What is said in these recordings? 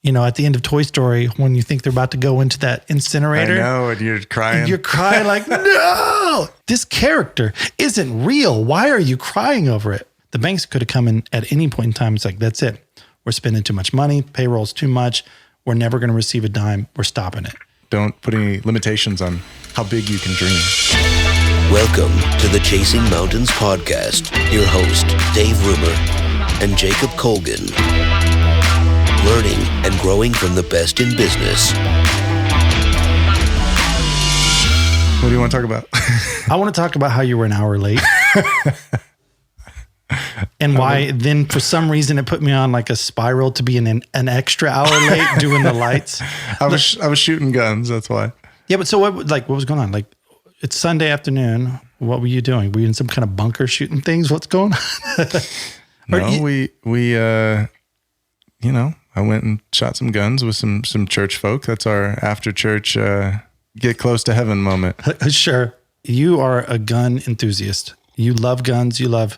at the end of Toy Story, when you think they're about to go into that incinerator. I know, and you're crying. And you're crying like, no, this character isn't real. Why are you crying over it? The banks could have come in at any point in time. It's like, that's it. We're spending too much money. Payroll's too much. We're never going to receive a dime. We're stopping it. Don't put any limitations on how big you can dream. Welcome to the Chasing Mountains podcast. Your host, Dave Rumer and Jacob Colgan. Learning and growing from the best in business. What do you want to talk about? I want to talk about how you were an hour late. And why then for some reason it put me on like a spiral to be an extra hour late doing the lights. I was shooting guns, that's why. Yeah, but so what was going on? Like, it's Sunday afternoon. What were you doing? Were you in some kind of bunker shooting things? What's going on? No, I went and shot some guns with some church folk. That's our after church get close to heaven moment. Sure. You are a gun enthusiast. You love guns. You love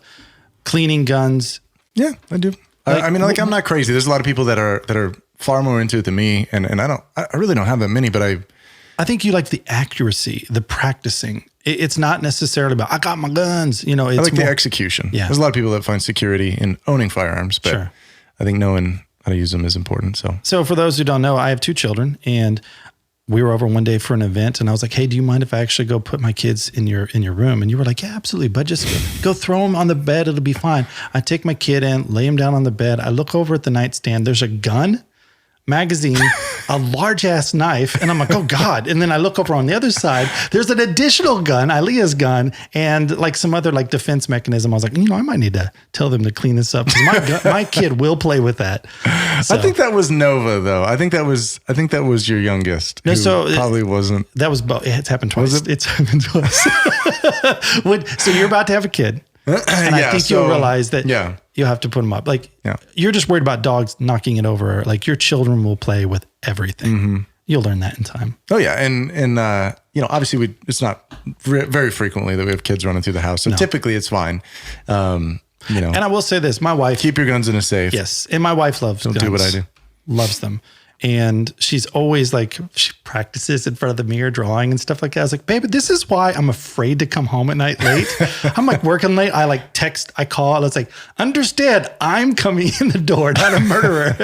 cleaning guns. Yeah, I do. I'm not crazy. There's a lot of people that are far more into it than me. And I really don't have that many, but I think you like the accuracy, the practicing. It's not necessarily about, I got my guns. It's I like the execution. Yeah. There's a lot of people that find security in owning firearms, but sure. I think knowing how to use them is important. So for those who don't know, I have 2 children, and we were over one day for an event, and I was like, hey, do you mind if I actually go put my kids in your room? And you were like, yeah, absolutely. But just go throw them on the bed. It'll be fine. I take my kid in, lay him down on the bed. I look over at the nightstand. There's a gun, magazine, a large ass knife. And I'm like, oh God. And then I look over on the other side, there's an additional gun, Aaliyah's gun, and like some other like defense mechanism. I was like, I might need to tell them to clean this up because my kid will play with that. So, I think that was Nova though. I think that was your youngest. No, so probably wasn't. That was both. It's happened twice. It's happened twice. So you're about to have a kid. And I think you'll realize that you'll have to put them up. You're just worried about dogs knocking it over. Like your children will play with everything. Mm-hmm. You'll learn that in time. Oh yeah. And obviously it's not very frequently that we have kids running through the house. So typically it's fine. And I will say this, my wife. Keep your guns in a safe. Yes. And my wife loves guns. Don't do what I do. Loves them. And she's always like, she practices in front of the mirror drawing and stuff like that. I was like, baby, this is why I'm afraid to come home at night late. I'm like working late. I like text, I call. I was like, understand, I'm coming in the door, not a murderer.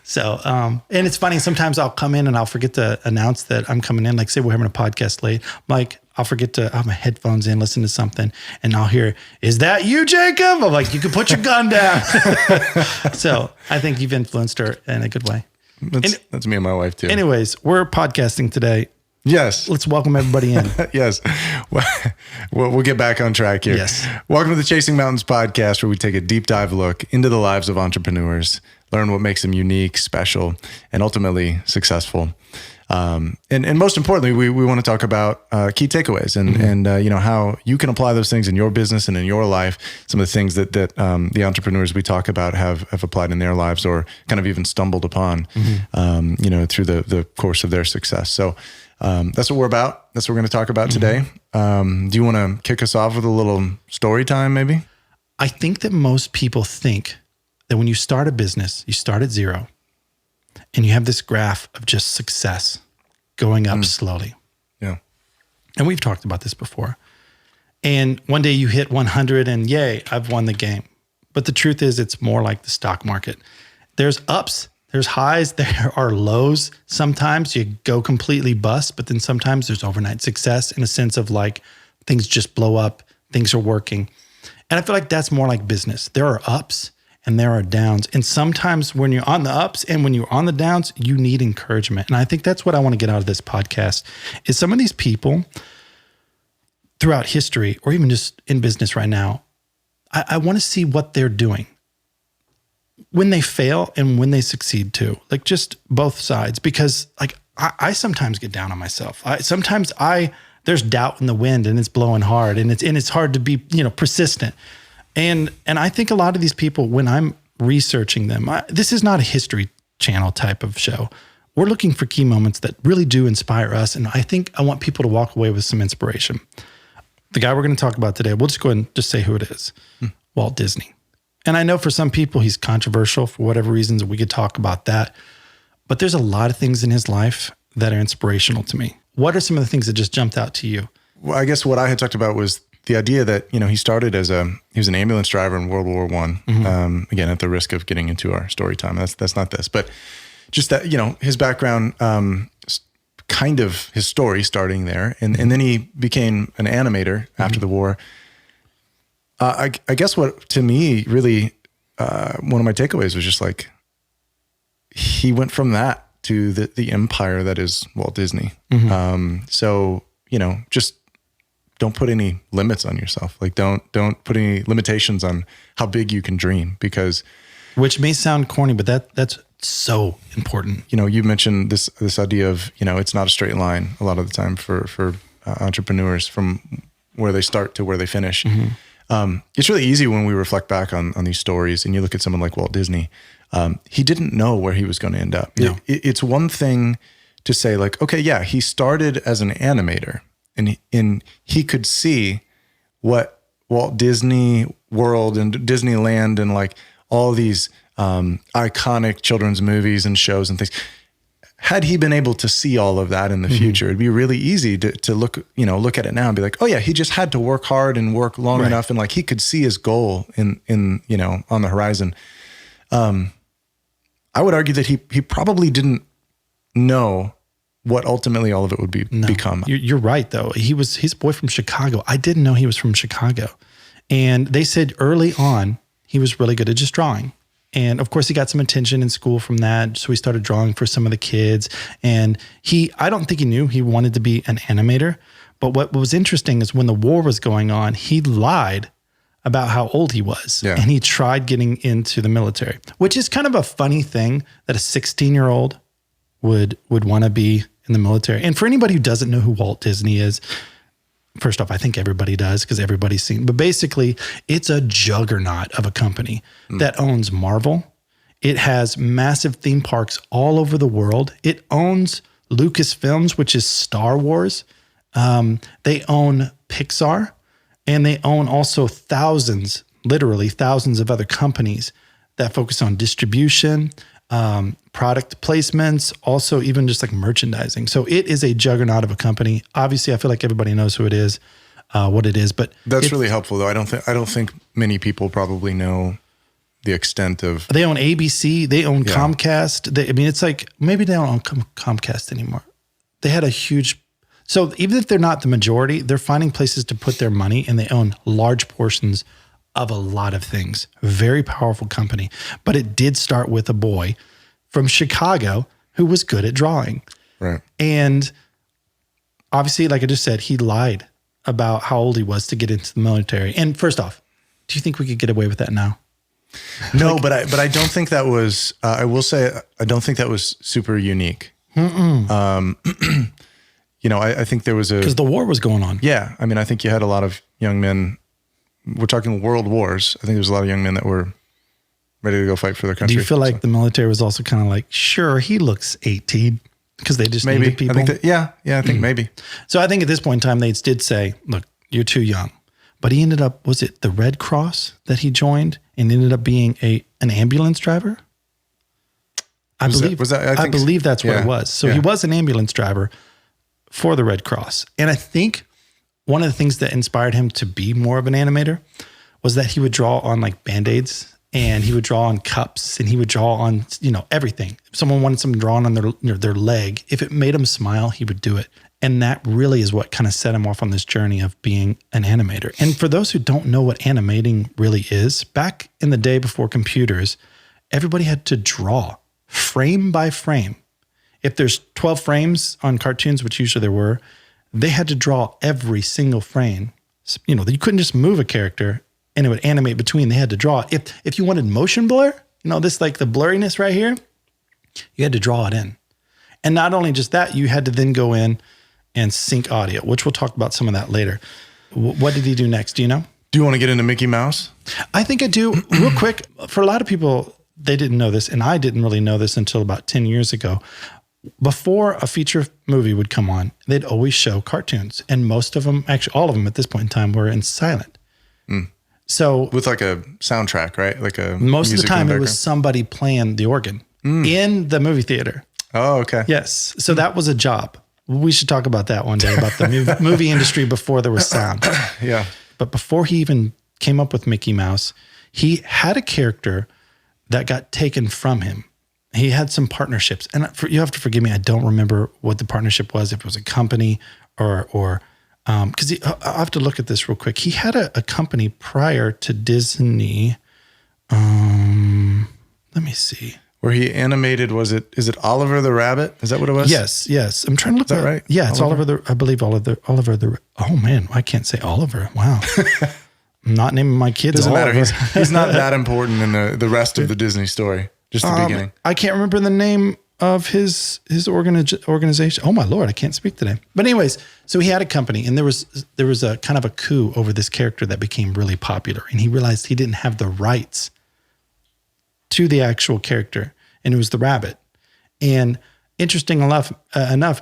So, and it's funny. Sometimes I'll come in and I'll forget to announce that I'm coming in. Like say we're having a podcast late. I'm like, I'll forget to have my headphones in, listen to something, and I'll hear, is that you, Jacob? I'm like, you can put your gun down. So I think you've influenced her in a good way. That's me and my wife too. Anyways, we're podcasting today. Yes. Let's welcome everybody in. Yes. We'll get back on track here. Yes. Welcome to the Chasing Mountains podcast, where we take a deep dive look into the lives of entrepreneurs, learn what makes them unique, special, and ultimately successful. And most importantly, we want to talk about key takeaways and how you can apply those things in your business and in your life. Some of the things that the entrepreneurs we talk about have applied in their lives or kind of even stumbled upon, through the course of their success. So that's what we're about. That's what we're going to talk about today. Do you want to kick us off with a little story time, maybe? I think that most people think that when you start a business, you start at zero. And you have this graph of just success going up slowly. Yeah. And we've talked about this before. And one day you hit 100 and yay, I've won the game. But the truth is it's more like the stock market. There's ups, there's highs, there are lows. Sometimes you go completely bust, but then sometimes there's overnight success in a sense of like things just blow up, things are working. And I feel like that's more like business. There are ups and there are downs. And sometimes when you're on the ups and when you're on the downs, you need encouragement. And I think that's what I want to get out of this podcast is some of these people throughout history or even just in business right now, I want to see what they're doing when they fail and when they succeed too, like just both sides, because like I sometimes get down on myself. There's doubt in the wind and it's blowing hard and it's hard to be, persistent. And I think a lot of these people, when I'm researching them, this is not a History Channel type of show. We're looking for key moments that really do inspire us. And I think I want people to walk away with some inspiration. The guy we're going to talk about today, we'll just go ahead and just say who it is. Walt Disney. And I know for some people, he's controversial for whatever reasons, we could talk about that. But there's a lot of things in his life that are inspirational to me. What are some of the things that just jumped out to you? Well, I guess what I had talked about was the idea that, he started he was an ambulance driver in World War I. Again, at the risk of getting into our story time, that's not this, but just that, his background, kind of his story starting there. And then he became an animator after the war. I guess what to me really, one of my takeaways was just like, he went from that to the empire that is Walt Disney. So, just don't put any limits on yourself. Like don't put any limitations on how big you can dream, because which may sound corny, but that's so important. You mentioned this idea of, it's not a straight line a lot of the time for entrepreneurs from where they start to where they finish. It's really easy when we reflect back on these stories and you look at someone like Walt Disney. He didn't know where he was going to end up. No. It's one thing to say like, okay, yeah, he started as an animator and he could see what Walt Disney World and Disneyland and like all these iconic children's movies and shows and things. Had he been able to see all of that in the future, it'd be really easy to look at it now and be like, oh yeah, he just had to work hard and work long enough. And like, he could see his goal in on the horizon. I would argue that he probably didn't know what ultimately all of it would become. You're right though. He's a boy from Chicago. I didn't know he was from Chicago. And they said early on, he was really good at just drawing. And of course he got some attention in school from that. So he started drawing for some of the kids. And I don't think he knew he wanted to be an animator. But what was interesting is when the war was going on, he lied about how old he was. Yeah. And he tried getting into the military, which is kind of a funny thing that a 16-year-old would want to be in the military. And for anybody who doesn't know who Walt Disney is, first off, I think everybody does because everybody's seen, but basically it's a juggernaut of a company that owns Marvel. It has massive theme parks all over the world. It owns Lucasfilms, which is Star Wars. They own Pixar, and they own also literally thousands of other companies that focus on distribution, product placements, also even just like merchandising. So it is a juggernaut of a company. Obviously, I feel like everybody knows who it is, what it is, but that's really helpful though. I don't think many people probably know the extent of. They own ABC, they own Comcast. It's like maybe they don't own Comcast anymore. They had a huge. So even if they're not the majority, they're finding places to put their money, and they own large portions of a lot of things. Very powerful company, but it did start with a boy from Chicago who was good at drawing. Right. And obviously, like I just said, he lied about how old he was to get into the military. And first off, do you think we could get away with that now? No, but I don't think that was, I will say, I don't think that was super unique. I think there was because the war was going on. Yeah. I mean, I think you had a lot of young men. We're talking world wars. I think there was a lot of young men that were ready to go fight for their country. Do you feel like the military was also kind of like, sure, he looks 18 because they just needed people? I think I think maybe. So I think at this point in time, they did say, look, you're too young. But he ended up, was it the Red Cross that he joined and ended up being an ambulance driver? I believe that's what it was. So he was an ambulance driver for the Red Cross. And I think one of the things that inspired him to be more of an animator was that he would draw on like Band-Aids, and he would draw on cups, and he would draw on, everything. If someone wanted something drawn on their leg, if it made him smile, he would do it. And that really is what kind of set him off on this journey of being an animator. And for those who don't know what animating really is, back in the day before computers, everybody had to draw frame by frame. If there's 12 frames on cartoons, which usually there were, they had to draw every single frame. You couldn't just move a character and it would animate between. They had to draw. If you wanted motion blur, this like the blurriness right here, you had to draw it in. And not only just that, you had to then go in and sync audio, which we'll talk about some of that later. What did he do next? Do you know? Do you want to get into Mickey Mouse? I think I do. Real quick, for a lot of people, they didn't know this, and I didn't really know this until about 10 years ago. Before a feature movie would come on, they'd always show cartoons. And most of them, actually all of them at this point in time, were in silent. So with like a soundtrack, right? Like a most of the time it was somebody playing the organ in the movie theater. Oh, okay. Yes. So that was a job. We should talk about that one day, about the movie industry before there was sound. Yeah. But before he even came up with Mickey Mouse, he had a character that got taken from him. He had some partnerships. And you have to forgive me, I don't remember what the partnership was, if it was a company or because I have to look at this real quick. He had a company prior to Disney. Let me see. Where he animated, is it Oliver the Rabbit? Is that what it was? Yes. I'm trying to look at that right? Yeah, it's Oliver I believe Oliver oh man, I can't say Oliver. Wow. I'm not naming my kids Doesn't Oliver. matter. He's not that important in the rest of the Disney story. Just the beginning. I can't remember the name of his organization. Oh my Lord, I can't speak today. But anyways, so he had a company, and there was a kind of a coup over this character that became really popular, and he realized he didn't have the rights to the actual character, and it was the rabbit. And interesting enough,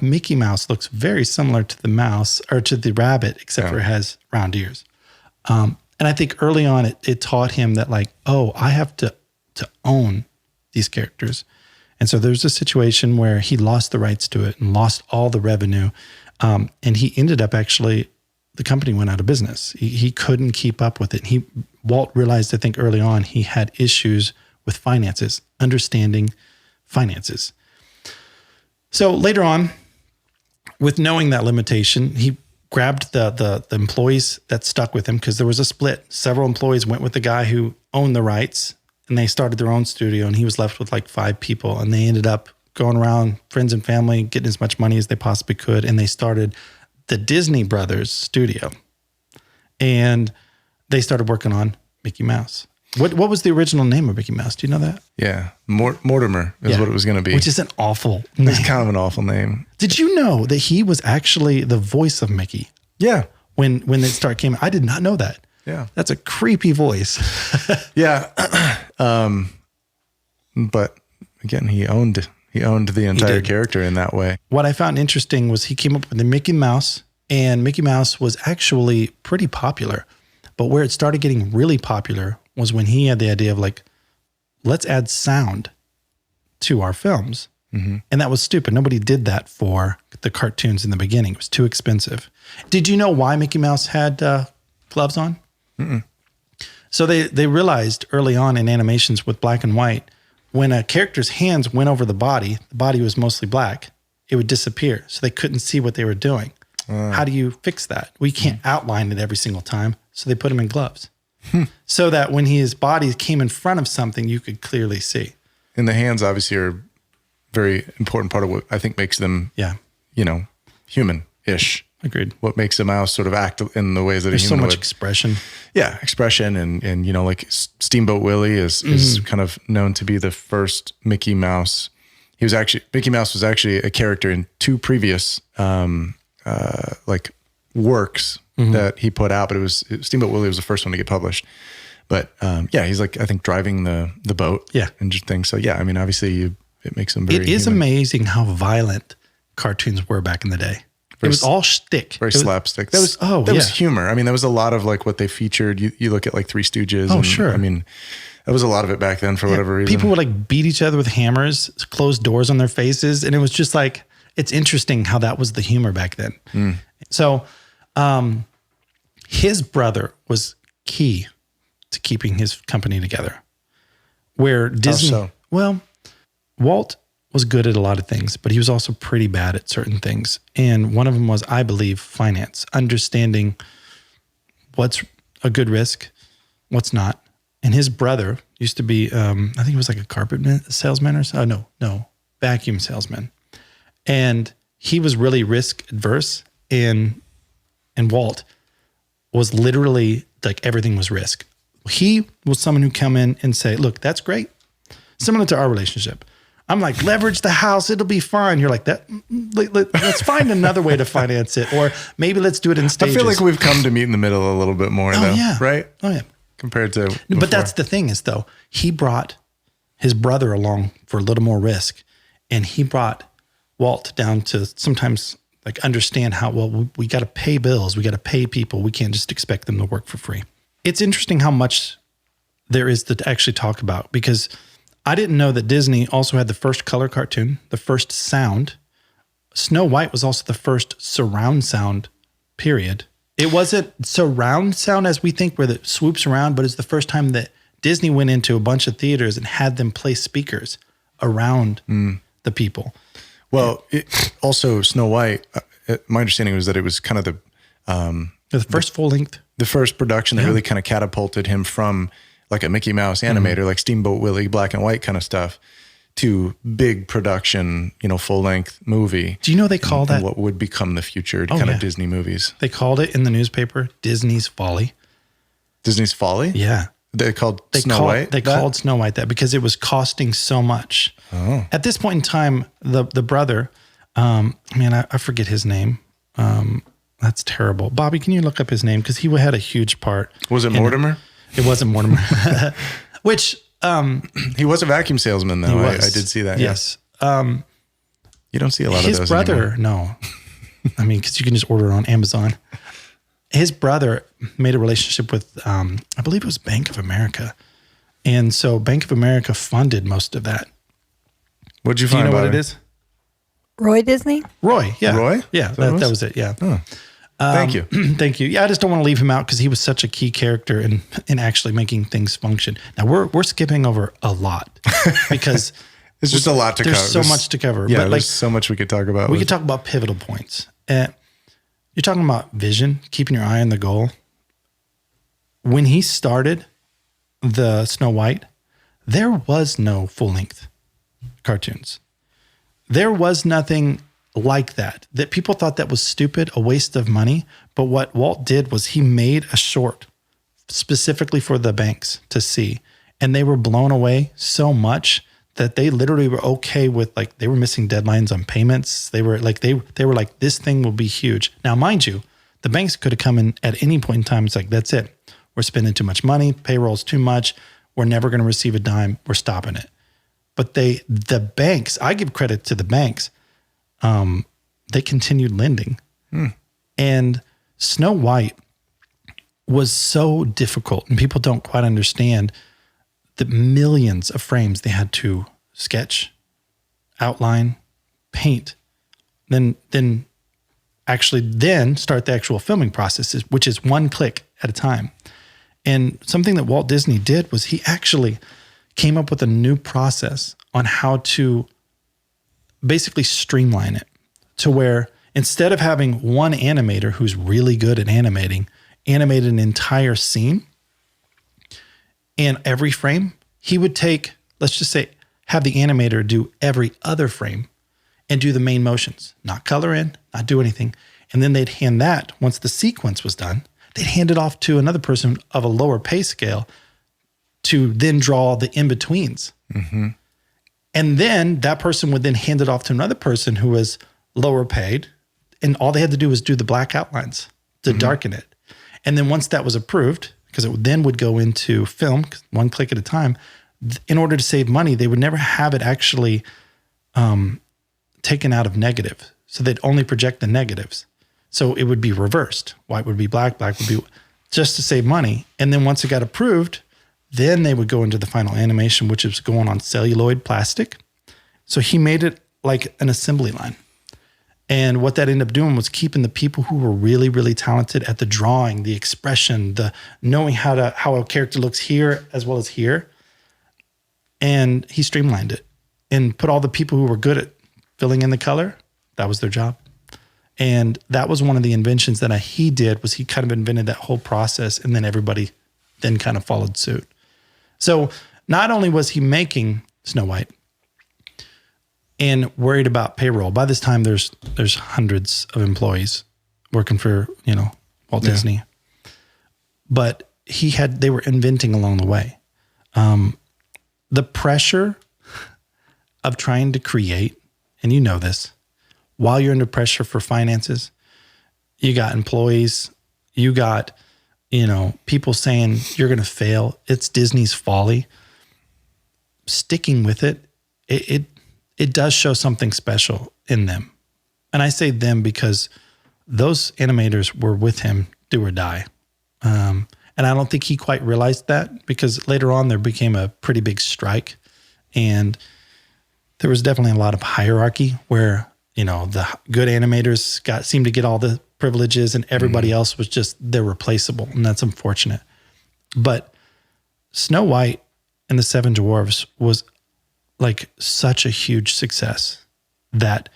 Mickey Mouse looks very similar to the mouse or to the rabbit, except for it has round ears. And I think early on it taught him that I have to own these characters. And so there's a situation where he lost the rights to it and lost all the revenue. And he ended up the company went out of business. He couldn't keep up with it. Walt realized, I think early on, he had issues with finances, understanding finances. So later on, with knowing that limitation, he grabbed the employees that stuck with him, because there was a split. Several employees went with the guy who owned the rights, and they started their own studio, and he was left with 5 people, and they ended up going around, friends and family, getting as much money as they possibly could, and they started the Disney Brothers studio, and they started working on Mickey Mouse. What was the original name of Mickey Mouse? Do you know that? Yeah. Mortimer is what it was going to be. Which is an awful name. It's kind of an awful name. Did you know that he was actually the voice of Mickey? Yeah. When it came out? I did not know that. Yeah. That's a creepy voice. Yeah. But again, he owned the entire character in that way. What I found interesting was he came up with the Mickey Mouse, and Mickey Mouse was actually pretty popular. But where it started getting really popular was when he had the idea of let's add sound to our films. Mm-hmm. And that was stupid. Nobody did that for the cartoons in the beginning. It was too expensive. Did you know why Mickey Mouse had gloves on? Mm-mm. So they realized early on in animations with black and white, when a character's hands went over the body was mostly black, it would disappear. So they couldn't see what they were doing. How do you fix that? We can't outline it every single time. So they put him in gloves. So that when his body came in front of something, you could clearly see. And the hands obviously are a very important part of what I think makes them, human-ish. Agreed. What makes a mouse sort of act in the ways that There's a human would. So much expression. Yeah, expression. And Steamboat Willie is kind of known to be the first Mickey Mouse. Mickey Mouse was actually a character in 2 previous works that he put out, but Steamboat Willie was the first one to get published. But he's I think driving the boat, and just things. So obviously it makes him very. It is human. amazing how violent cartoons were back in the day. It was all shtick, very slapstick. That was humor. I mean, that was a lot of what they featured. You look at Three Stooges. Oh, and, sure. I mean, that was a lot of it back then for whatever reason. People would beat each other with hammers, close doors on their faces, and it was just it's interesting how that was the humor back then. Mm. So, his brother was key to keeping his company together. Where Disney, Walt was good at a lot of things, but he was also pretty bad at certain things. And one of them was, I believe, finance, understanding what's a good risk, what's not. And his brother used to be, I think he was a carpet salesman or so. No, vacuum salesman. And he was really risk adverse, and Walt was literally everything was risk. He was someone who come in and say, look, that's great. Similar to our relationship. I'm leverage the house. It'll be fine. You're let's find another way to finance it. Or maybe let's do it in stages. I feel like we've come to meet in the middle a little bit more though. Yeah. Right? Oh yeah. Compared to before. But that's the thing is though, he brought his brother along for a little more risk. And he brought Walt down to sometimes understand how, we got to pay bills. We got to pay people. We can't just expect them to work for free. It's interesting how much there is to actually talk about, because I didn't know that Disney also had the first color cartoon, the first sound. Snow White was also the first surround sound, period. It wasn't surround sound as we think, where it swoops around, but it's the first time that Disney went into a bunch of theaters and had them place speakers around the people. Well, also Snow White, my understanding was that it was kind of The first full length. the first production that really kind of catapulted him from like a Mickey Mouse animator, like Steamboat Willie, black and white kind of stuff, to big production, full length movie. Do you know they call that? And what would become the future kind of Disney movies? They called it in the newspaper Disney's Folly. Disney's Folly? Yeah. They called Snow White? They called Snow White that because it was costing so much. Oh. At this point in time, the brother, I forget his name. That's terrible. Bobby, can you look up his name? Because he had a huge part. Was it Mortimer? It wasn't Mortimer. Which... he was a vacuum salesman, though. I did see that. Yes. You don't see a lot of those His brother, anymore. no. Because you can just order it on Amazon. His brother made a relationship with, I believe it was Bank of America. And so Bank of America funded most of that. What'd you Do you find know about what it is? Roy Disney? Roy, yeah. Roy? Yeah, that was it, yeah. Oh. Thank you. Thank you. Yeah, I just don't want to leave him out because he was such a key character in actually making things function. Now we're skipping over a lot because It's just a lot to cover. there's so much to cover. Yeah, but there's so much we could talk about. we could talk about pivotal points. You're talking about vision, keeping your eye on the goal. When he started the Snow White, there was no full-length cartoons. There was nothing like that people thought that was stupid, a waste of money. But what Walt did was he made a short specifically for the banks to see. And they were blown away so much that they literally were okay with, like, they were missing deadlines on payments. They were like, this thing will be huge. Now, mind you, the banks could have come in at any point in time. It's like, that's it. We're spending too much money. Payroll's too much. We're never going to receive a dime. We're stopping it. But the banks, I give credit to the banks. They continued lending. And Snow White was so difficult, and people don't quite understand the millions of frames they had to sketch, outline, paint, then start the actual filming process, which is one click at a time. And something that Walt Disney did was he actually came up with a new process on how to basically streamline it to where instead of having one animator who's really good at animate an entire scene and every frame, he would take, let's just say, have the animator do every other frame and do the main motions, not color in, not do anything. And then they'd hand that, once the sequence was done, they'd hand it off to another person of a lower pay scale to then draw the in-betweens. Mm-hmm. And then that person would then hand it off to another person who was lower paid. And all they had to do was do the black outlines to darken it. And then once that was approved, because it then would go into film, one click at a time, in order to save money, they would never have it actually taken out of negative. So they'd only project the negatives. So it would be reversed. White would be black would be, just to save money. And then once it got approved, then they would go into the final animation, which is going on celluloid plastic. So he made it like an assembly line. And what that ended up doing was keeping the people who were really, really talented at the drawing, the expression, the knowing how a character looks here as well as here. And he streamlined it and put all the people who were good at filling in the color. That was their job. And that was one of the inventions that he did, was he kind of invented that whole process, and then everybody then kind of followed suit. So not only was he making Snow White and worried about payroll, by this time there's hundreds of employees working for, Walt Disney. But they were inventing along the way. The pressure of trying to create, and you know this, while you're under pressure for finances, you got employees, you got, people saying you're going to fail. It's Disney's folly. Sticking with it, it does show something special in them. And I say them because those animators were with him, do or die. And I don't think he quite realized that, because later on there became a pretty big strike And there was definitely a lot of hierarchy where, the good animators seemed to get all the privileges and everybody else was just, they're replaceable. And that's unfortunate. But Snow White and the Seven Dwarfs was like such a huge success that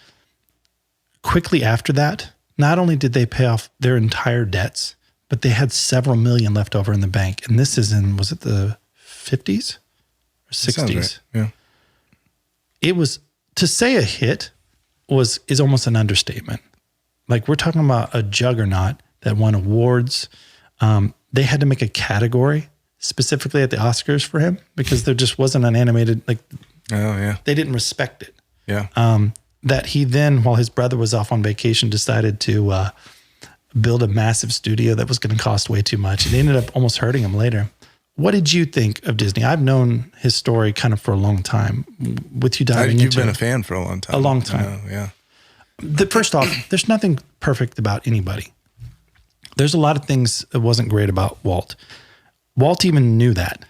quickly after that, not only did they pay off their entire debts, but they had several million left over in the bank. And this is was it the 50s or 60s? Right. Yeah. It was, to say a hit is almost an understatement. Like, we're talking about a juggernaut that won awards. They had to make a category specifically at the Oscars for him because there just wasn't an animated, like, they didn't respect it. Yeah. That he then, while his brother was off on vacation, decided to build a massive studio that was going to cost way too much. And it ended up almost hurting him later. What did you think of Disney? I've known his story kind of for a long time. With you diving into it. You've been a fan for a long time. A long time. Yeah. First off, there's nothing perfect about anybody. There's a lot of things that wasn't great about Walt. Walt even knew that.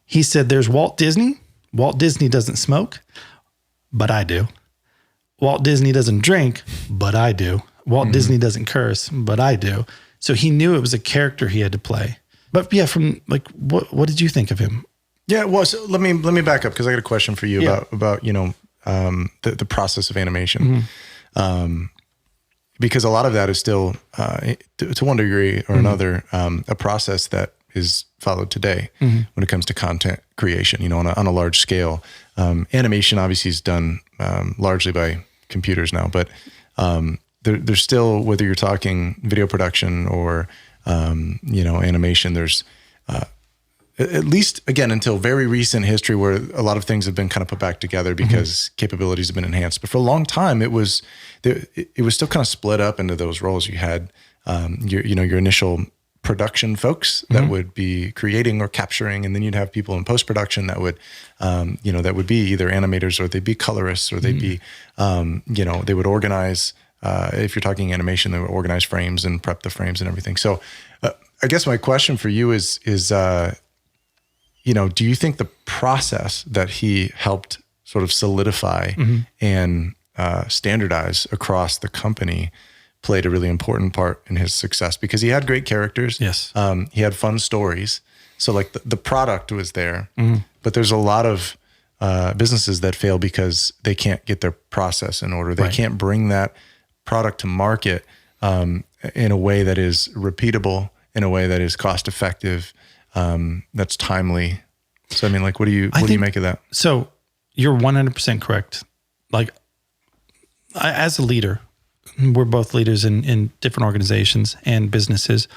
He said, there's Walt Disney. Walt Disney doesn't smoke, but I do. Walt Disney doesn't drink, but I do. Walt Disney doesn't curse, but I do. So he knew it was a character he had to play. But yeah, from like, what did you think of him? Yeah, well, so let me back up because I got a question for you about the process of animation, because a lot of that is still to one degree or another a process that is followed today when it comes to content creation. On a large scale, animation obviously is done largely by computers now, but there's still, whether you're talking video production or animation, there's at least, again, until very recent history where a lot of things have been kind of put back together because capabilities have been enhanced. But for a long time, it was still kind of split up into those roles. You had your initial production folks that would be creating or capturing, and then you'd have people in post-production that would that would be either animators or they'd be colorists or they'd be they would organize. If you're talking animation, they would organize frames and prep the frames and everything. So I guess my question for you is do you think the process that he helped sort of solidify and standardize across the company played a really important part in his success? Because he had great characters. Yes. He had fun stories. So like the product was there, but there's a lot of businesses that fail because they can't get their process in order. They can't bring that product to market in a way that is repeatable, in a way that is cost effective, that's timely. So I mean, like, what do you make of that? So you're 100% correct. Like, as a leader, we're both leaders in different organizations and businesses.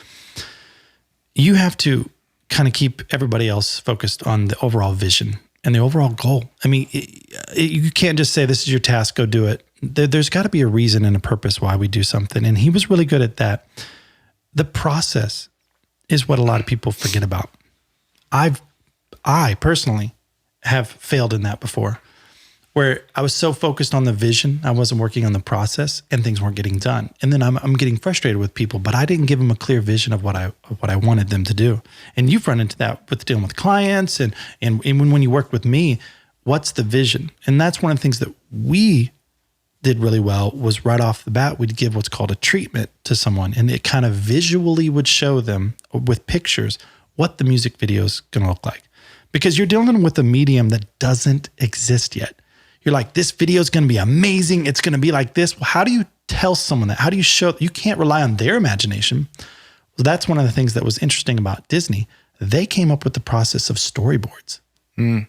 You have to kind of keep everybody else focused on the overall vision and the overall goal. I mean, you can't just say, this is your task, go do it. There's got to be a reason and a purpose why we do something. And he was really good at that. The process is what a lot of people forget about. I personally have failed in that before, where I was so focused on the vision, I wasn't working on the process, and things weren't getting done. And then I'm getting frustrated with people, but I didn't give them a clear vision of what I wanted them to do. And you've run into that with dealing with clients, and when you work with me, what's the vision? And that's one of the things that we did really well. Was right off the bat, we'd give what's called a treatment to someone, and it kind of visually would show them with pictures what the music video is going to look like. Because you're dealing with a medium that doesn't exist yet. You're like, this video is going to be amazing. It's going to be like this. Well, how do you tell someone that? How do you show? You can't rely on their imagination. Well, that's one of the things that was interesting about Disney. They came up with the process of storyboards. And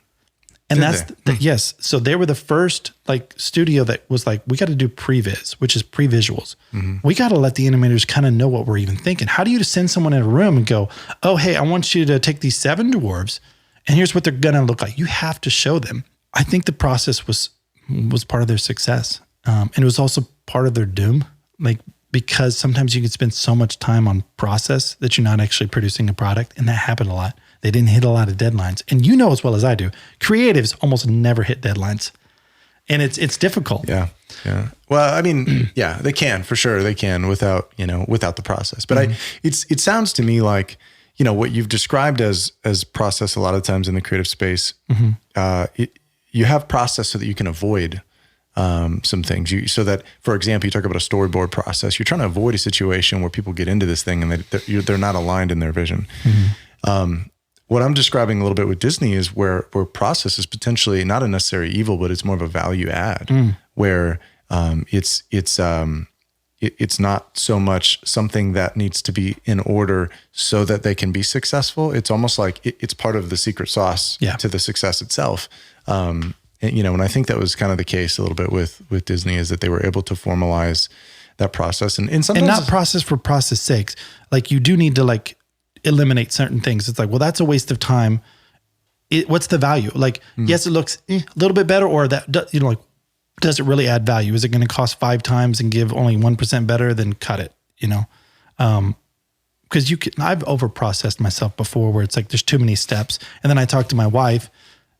yes. So they were the first studio that was like, we got to do previs, which is pre-visuals. We got to let the animators kind of know what we're even thinking. How do you send someone in a room and go, oh, hey, I want you to take these 7 dwarves and here's what they're going to look like. You have to show them. I think the process was part of their success. And it was also part of their doom. Because sometimes you can spend so much time on process that you're not actually producing a product. And that happened a lot. They didn't hit a lot of deadlines. And you know as well as I do, creatives almost never hit deadlines. And it's difficult. Yeah. Well, I mean, yeah, they can, for sure. They can without the process. But it sounds to me like, what you've described as process a lot of times in the creative space, you have process so that you can avoid some things. So that, for example, you talk about a storyboard process. You're trying to avoid a situation where people get into this thing and they're not aligned in their vision. What I'm describing a little bit with Disney is where process is potentially not a necessary evil, but it's more of a value add, where it's not so much something that needs to be in order so that they can be successful. It's almost like it's part of the secret sauce to the success itself. And I think that was kind of the case a little bit with Disney, is that they were able to formalize that process and sometimes, and not process for process sakes. Like, you do need to like eliminate certain things. It's like, well, that's a waste of time. What's the value? Like, yes, it looks a little bit better, or that, like, does it really add value? Is it going to cost 5 times and give only 1% better? Then cut it, because I've overprocessed myself before, where it's like, there's too many steps. And then I talk to my wife,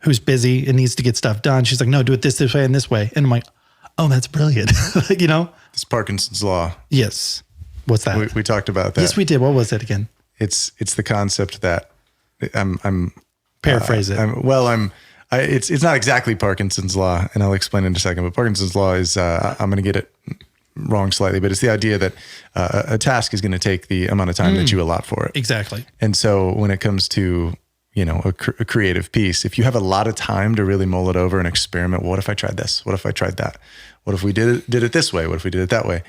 who's busy and needs to get stuff done. She's like, no, do it this way and this way. And I'm like, oh, that's brilliant. It's Parkinson's law. Yes. What's that? We talked about that. Yes, we did. What was it again? It's the concept that I'm paraphrase it. It's not exactly Parkinson's law, and I'll explain in a second. But Parkinson's law is I'm going to get it wrong slightly, but it's the idea that a task is going to take the amount of time that you allot for it. Exactly. And so when it comes to a creative piece, if you have a lot of time to really mull it over and experiment, what if I tried this? What if I tried that? What if we did it this way? What if we did it that way?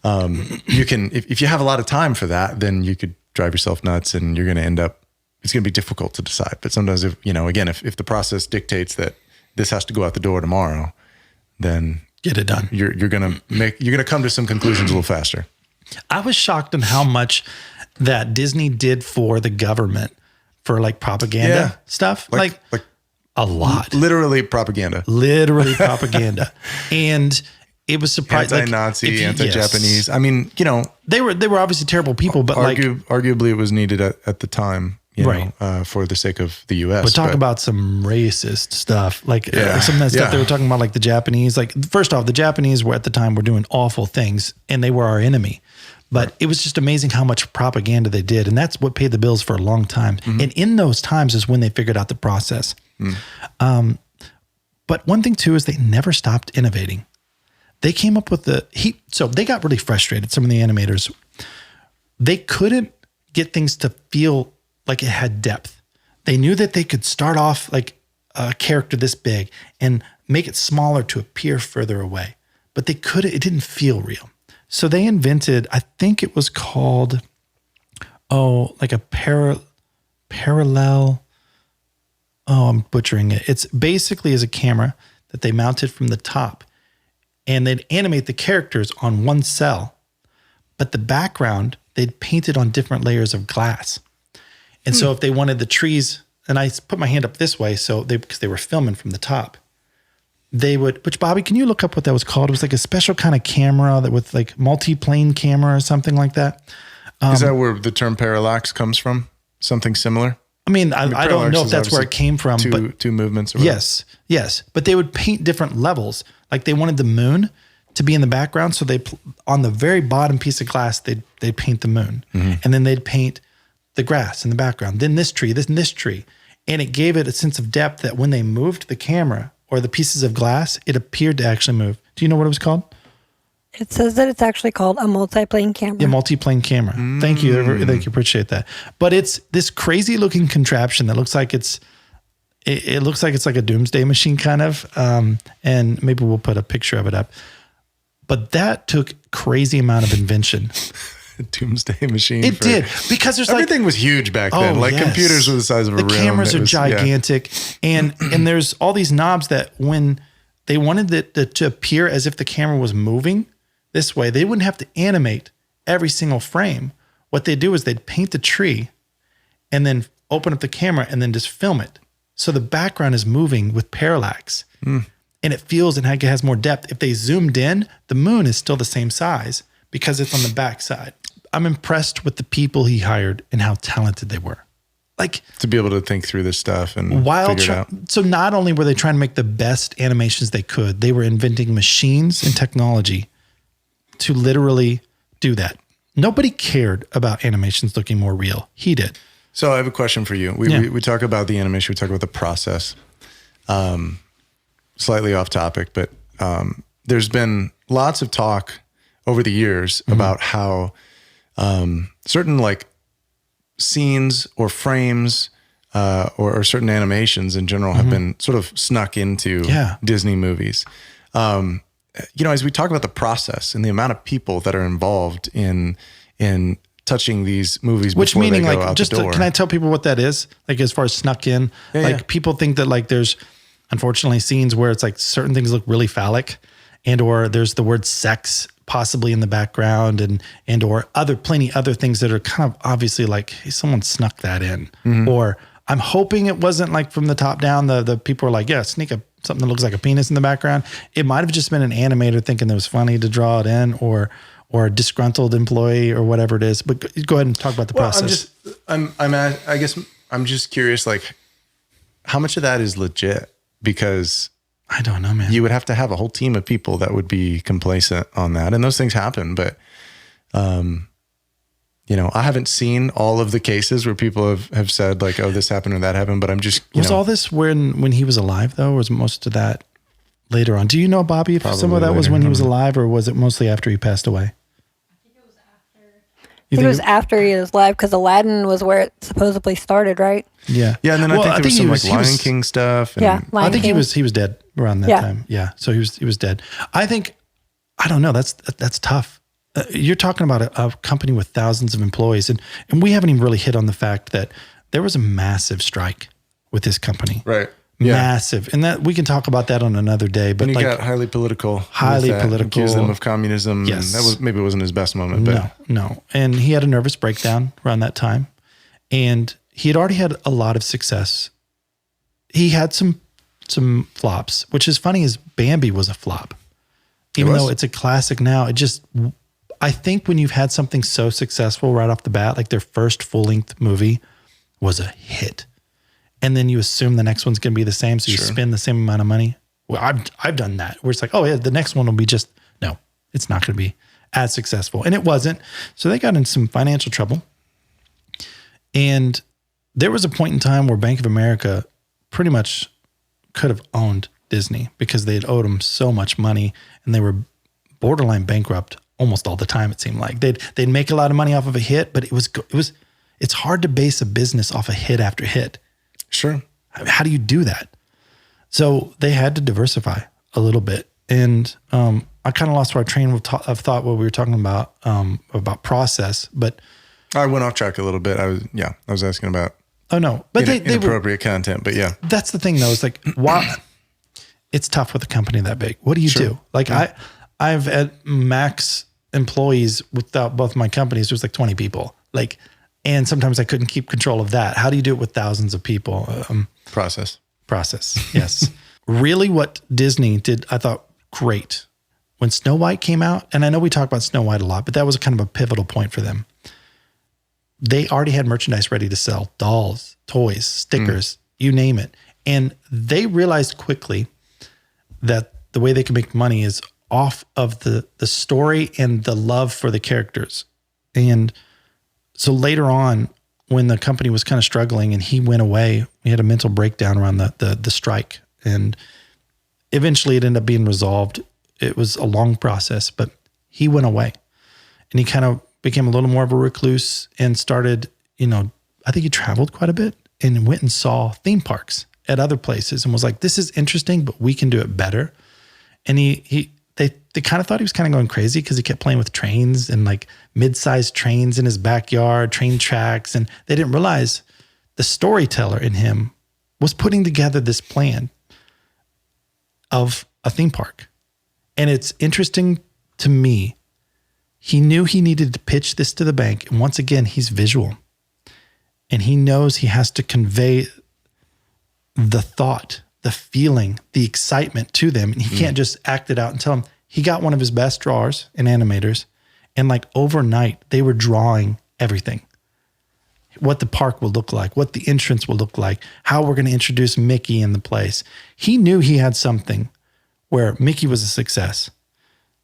You can, if you have a lot of time for that, then you could drive yourself nuts, and you're going to end up, it's going to be difficult to decide. But sometimes if the process dictates that this has to go out the door tomorrow, then get it done. You're going to come to some conclusions a little faster. I was shocked on how much that Disney did for the government for like propaganda stuff. Like a lot. Literally propaganda. And it was surprising. Anti-Nazi, anti-Japanese. Yes. I mean, they were obviously terrible people, but arguably it was needed at the time, for the sake of the U.S. But talk about some racist stuff, some of that stuff they were talking about, like the Japanese. Like, first off, the Japanese were at the time were doing awful things, and they were our enemy. But it was just amazing how much propaganda they did, and that's what paid the bills for a long time. And in those times is when they figured out the process. But one thing too is they never stopped innovating. They came up with so they got really frustrated, some of the animators. They couldn't get things to feel like it had depth. They knew that they could start off like a character this big and make it smaller to appear further away, but it didn't feel real. So they invented, I think it was called, like a parallel. I'm butchering it. It's basically as a camera that they mounted from the top, and they'd animate the characters on one cell, but the background they'd painted on different layers of glass. And so if they wanted the trees, and I put my hand up this way, because they were filming from the top, they would, which Bobby, can you look up what that was called? It was like a special kind of camera that with like multi-plane camera or something like that. Is that where the term parallax comes from? Something similar? I mean, I don't know if that's where it came from. Two movements. Or yes. But they would paint different levels. Like they wanted the moon to be in the background. So on the very bottom piece of glass, they'd paint the moon. And then they'd paint the grass in the background. Then this tree, this tree. And it gave it a sense of depth that when they moved the camera or the pieces of glass, it appeared to actually move. Do you know what it was called? It says that it's actually called a multi-plane camera. Yeah, multi-plane camera. Thank you. Thank you. Appreciate that. But it's this crazy looking contraption that looks like it looks like it's like a doomsday machine kind of. And maybe we'll put a picture of it up. But that took crazy amount of invention. Doomsday machine. It did, because there's everything was huge back then. Computers were the size of a room. The cameras are gigantic, and there's all these knobs that when they wanted it to appear as if the camera was moving this way, they wouldn't have to animate every single frame. What they do is they'd paint the tree, and then open up the camera and then just film it. So the background is moving with parallax, and it feels and it has more depth. If they zoomed in, the moon is still the same size because it's on the back side. I'm impressed with the people he hired and how talented they were. Like, to be able to think through this stuff and figure it out. So not only were they trying to make the best animations they could, they were inventing machines and technology to literally do that. Nobody cared about animations looking more real. He did. So I have a question for you. We talk about the animation. We talk about the process. slightly off topic, but there's been lots of talk over the years about how certain like scenes or frames or certain animations in general have been sort of snuck into Disney movies. As we talk about the process and the amount of people that are involved in touching these movies, which before meaning they go like out just the door. can I tell people what that is? Like as far as snuck in, people think that like there's unfortunately scenes where it's like certain things look really phallic, and or there's the word sex possibly in the background, and or plenty other things that are kind of obviously like, hey, someone snuck that in, or I'm hoping it wasn't like from the top down. The people are like, yeah, sneak something that looks like a penis in the background. It might have just been an animator thinking it was funny to draw it in, or a disgruntled employee or whatever it is. But go ahead and talk about the process. I guess I'm just curious, like how much of that is legit? Because I don't know, man. You would have to have a whole team of people that would be complacent on that. And those things happen. But, I haven't seen all of the cases where people have said like, oh, this happened or that happened. But I'm just, was all this when he was alive though? Or was most of that later on? Do you know, Bobby, if some of that was when he was alive, or was it mostly after he passed away? I think it was after he was alive, because Aladdin was where it supposedly started, right? Yeah. Yeah. And then I think there was some like Lion King stuff. And I think he was dead around that time. Yeah. So he was dead. I don't know. That's tough. You're talking about a company with thousands of employees, and we haven't even really hit on the fact that there was a massive strike with this company. Right. Yeah. Massive. And that we can talk about that on another day. But and he got highly political. Accused them of communism. Yes. And that maybe wasn't his best moment. But No. And he had a nervous breakdown around that time. And he had already had a lot of success. He had some flops, which is funny, is Bambi was a flop. Even though it's a classic now, I think when you've had something so successful right off the bat, like their first full-length movie was a hit. And then you assume the next one's going to be the same. So you spend the same amount of money. Well, I've done that where it's like, oh yeah, the next one will be no, it's not going to be as successful. And it wasn't. So they got in some financial trouble. And there was a point in time where Bank of America pretty much could have owned Disney because they had owed them so much money, and they were borderline bankrupt almost all the time. It seemed like they'd make a lot of money off of a hit, but it's hard to base a business off a hit after hit. Sure. How do you do that? So they had to diversify a little bit. And I kind of lost our train of thought what we were talking about process, but I went off track a little bit. I was asking about but they inappropriate content, but yeah. That's the thing though. It's like, why? It's tough with a company that big. What do you do? Like I've at max employees without both my companies, there's like 20 people. And sometimes I couldn't keep control of that. How do you do it with thousands of people? Process. Yes. Really what Disney did, I thought great. When Snow White came out, and I know we talk about Snow White a lot, but that was kind of a pivotal point for them. They already had merchandise ready to sell, dolls, toys, stickers, you name it. And they realized quickly that the way they can make money is off of the story and the love for the characters. And so later on, when the company was kind of struggling and he went away, we had a mental breakdown around the strike. And eventually it ended up being resolved. It was a long process, but he went away. And he kind of became a little more of a recluse and started, I think he traveled quite a bit and went and saw theme parks at other places and was like, this is interesting, but we can do it better. And they kind of thought he was kind of going crazy because he kept playing with trains and like mid-sized trains in his backyard, train tracks. And they didn't realize the storyteller in him was putting together this plan of a theme park. And it's interesting to me. He knew he needed to pitch this to the bank. And once again, he's visual. And he knows he has to convey the thought, the feeling, the excitement to them. And he can't just act it out and tell them. He got one of his best drawers and animators. And like overnight, they were drawing everything. What the park will look like, what the entrance will look like, how we're going to introduce Mickey in the place. He knew he had something where Mickey was a success.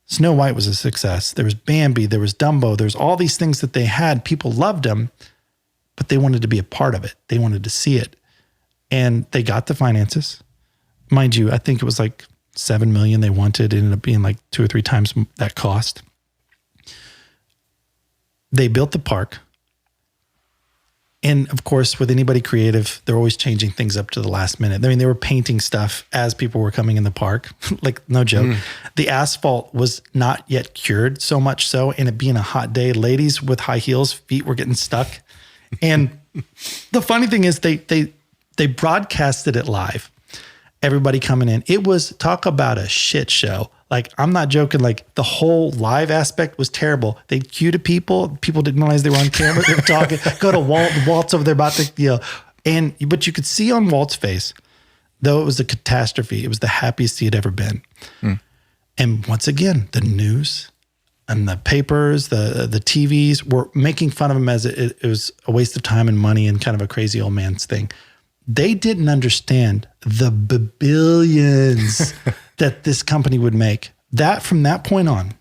Snow White was a success. There was Bambi, there was Dumbo. There's all these things that they had. People loved them, but they wanted to be a part of it. They wanted to see it. And they got the finances. Mind you, I think it was like $7 million they wanted. It ended up being like 2 or 3 times that cost. They built the park. And of course, with anybody creative, they're always changing things up to the last minute. I mean, they were painting stuff as people were coming in the park, like no joke. The asphalt was not yet cured, so much so, and it being a hot day, ladies with high heels, feet were getting stuck. And the funny thing is they broadcasted it live. Everybody coming in. It was, talk about a shit show. Like, I'm not joking. Like, the whole live aspect was terrible. They cued people. People didn't realize they were on camera. They were talking. Go to Walt. Walt's over there about to, but you could see on Walt's face, though it was a catastrophe, it was the happiest he had ever been. And once again, the news and the papers, the TVs were making fun of him as it was a waste of time and money and kind of a crazy old man's thing. They didn't understand the billions that this company would make. That from that point on,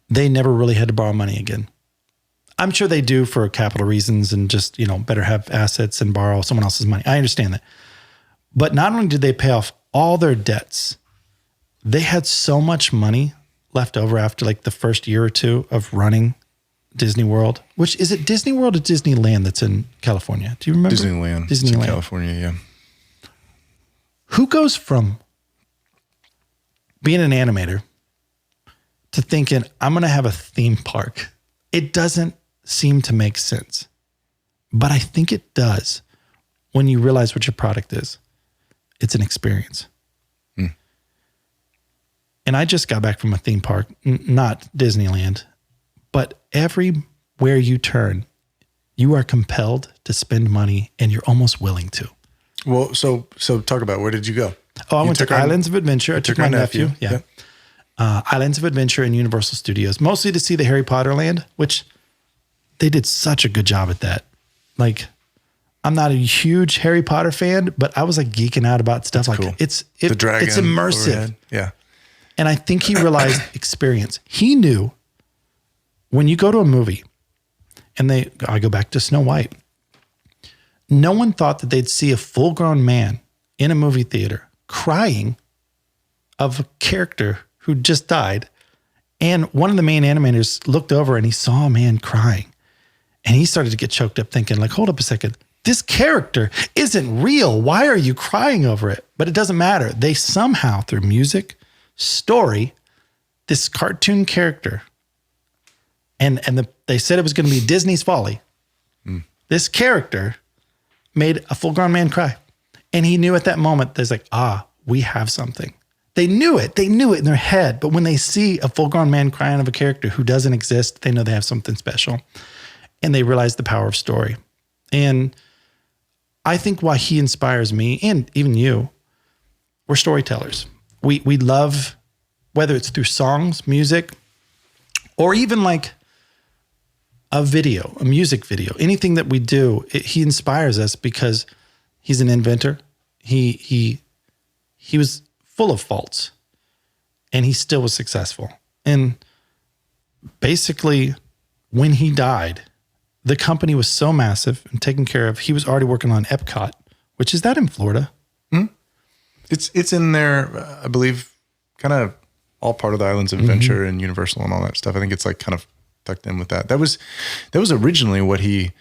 they never really had to borrow money again. I'm sure they do for capital reasons and just, better have assets and borrow someone else's money. I understand that. But not only did they pay off all their debts, they had so much money left over after like the first year or two of running Disney World, which is it Disney World or Disneyland that's in California? Do you remember? Disneyland. It's in California, yeah. Who goes from being an animator to thinking, I'm going to have a theme park? It doesn't seem to make sense, but I think it does when you realize what your product is. It's an experience. And I just got back from a theme park, not Disneyland, but everywhere you turn, you are compelled to spend money and you're almost willing to. Well, so talk about, where did you go? Oh, I went to Islands of Adventure. I took my nephew. Yeah. Islands of Adventure and Universal Studios, mostly to see the Harry Potter land, which they did such a good job at that. Like, I'm not a huge Harry Potter fan, but I was like geeking out about stuff. That's like cool. The dragon, it's immersive. Overhead. Yeah. And I think he realized experience. He knew when you go to a movie and I go back to Snow White. No one thought that they'd see a full-grown man in a movie theater crying of a character who just died. And one of the main animators looked over and he saw a man crying. And he started to get choked up thinking like, hold up a second. This character isn't real. Why are you crying over it? But it doesn't matter. They somehow, through music, story, this cartoon character, they said it was going to be Disney's Folly. This character made a full-grown man cry. And he knew at that moment, there's like, we have something. They knew it in their head. But when they see a full-grown man crying of a character who doesn't exist, they know they have something special. And they realize the power of story. And I think why he inspires me and even you, we're storytellers. We love, whether it's through songs, music, or even like a music video, anything that we do, he inspires us because he's an inventor. He was full of faults and he still was successful. And basically when he died, the company was so massive and taken care of. He was already working on Epcot, which is that in Florida? It's in there, I believe, kind of all part of the Islands of Adventure and Universal and all that stuff. I think it's like kind of tucked in with that. That was originally what he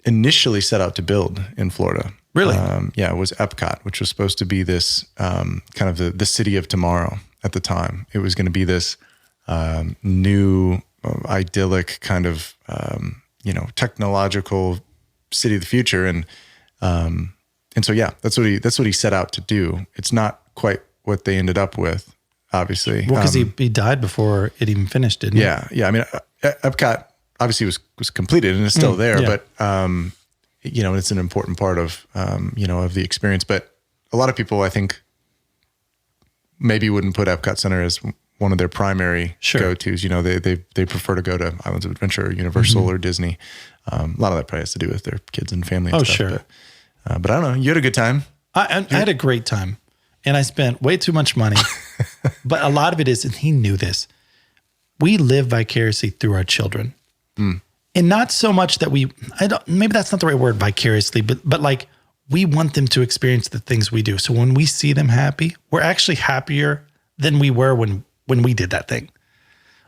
initially set out to build in Florida. Really? It was Epcot, which was supposed to be this kind of the city of tomorrow at the time. It was going to be this new, idyllic kind of, technological city of the future. And so, yeah, that's what he set out to do. It's not quite what they ended up with, obviously. Well, because he died before it even finished, didn't he? Yeah. I mean, Epcot obviously was completed and is still there, but it's an important part of of the experience. But a lot of people, I think, maybe wouldn't put Epcot Center as one of their primary go-tos. They prefer to go to Islands of Adventure, or Universal, or Disney. A lot of that probably has to do with their kids and family and stuff. Sure. But I don't know. You had a good time. I had a great time, and I spent way too much money. But a lot of it is, and he knew this, we live vicariously through our children. And not so much that maybe that's not the right word, vicariously, but like we want them to experience the things we do. So when we see them happy, we're actually happier than we were when we did that thing.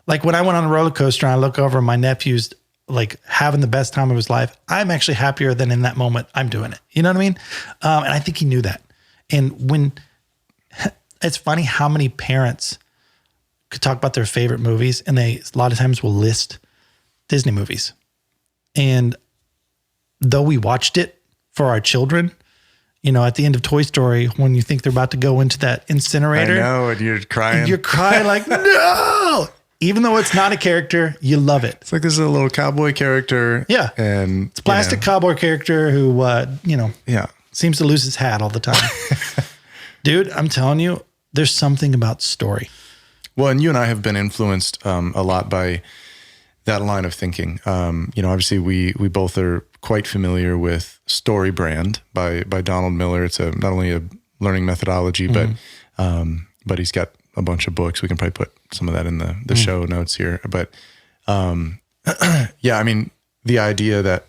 Like when I went on a roller coaster and I look over my nephew's like having the best time of his life, I'm actually happier than in that moment I'm doing it. You know what I mean? And I think he knew that. And when it's funny how many parents could talk about their favorite movies and they a lot of times will list Disney movies. And though we watched it for our children, you know, at the end of Toy Story, when you think they're about to go into that incinerator. I know, and you're crying. And you're crying like, no! Even though it's not a character, you love it. It's like this is a little cowboy character. Yeah. And it's a plastic cowboy character who, yeah, seems to lose his hat all the time. Dude, I'm telling you, there's something about story. Well, and you and I have been influenced a lot by that line of thinking. Obviously we both are quite familiar with Storybrand by Donald Miller. It's not only a learning methodology, but he's got a bunch of books. We can probably put some of that in the show notes here. But yeah, I mean, the idea that,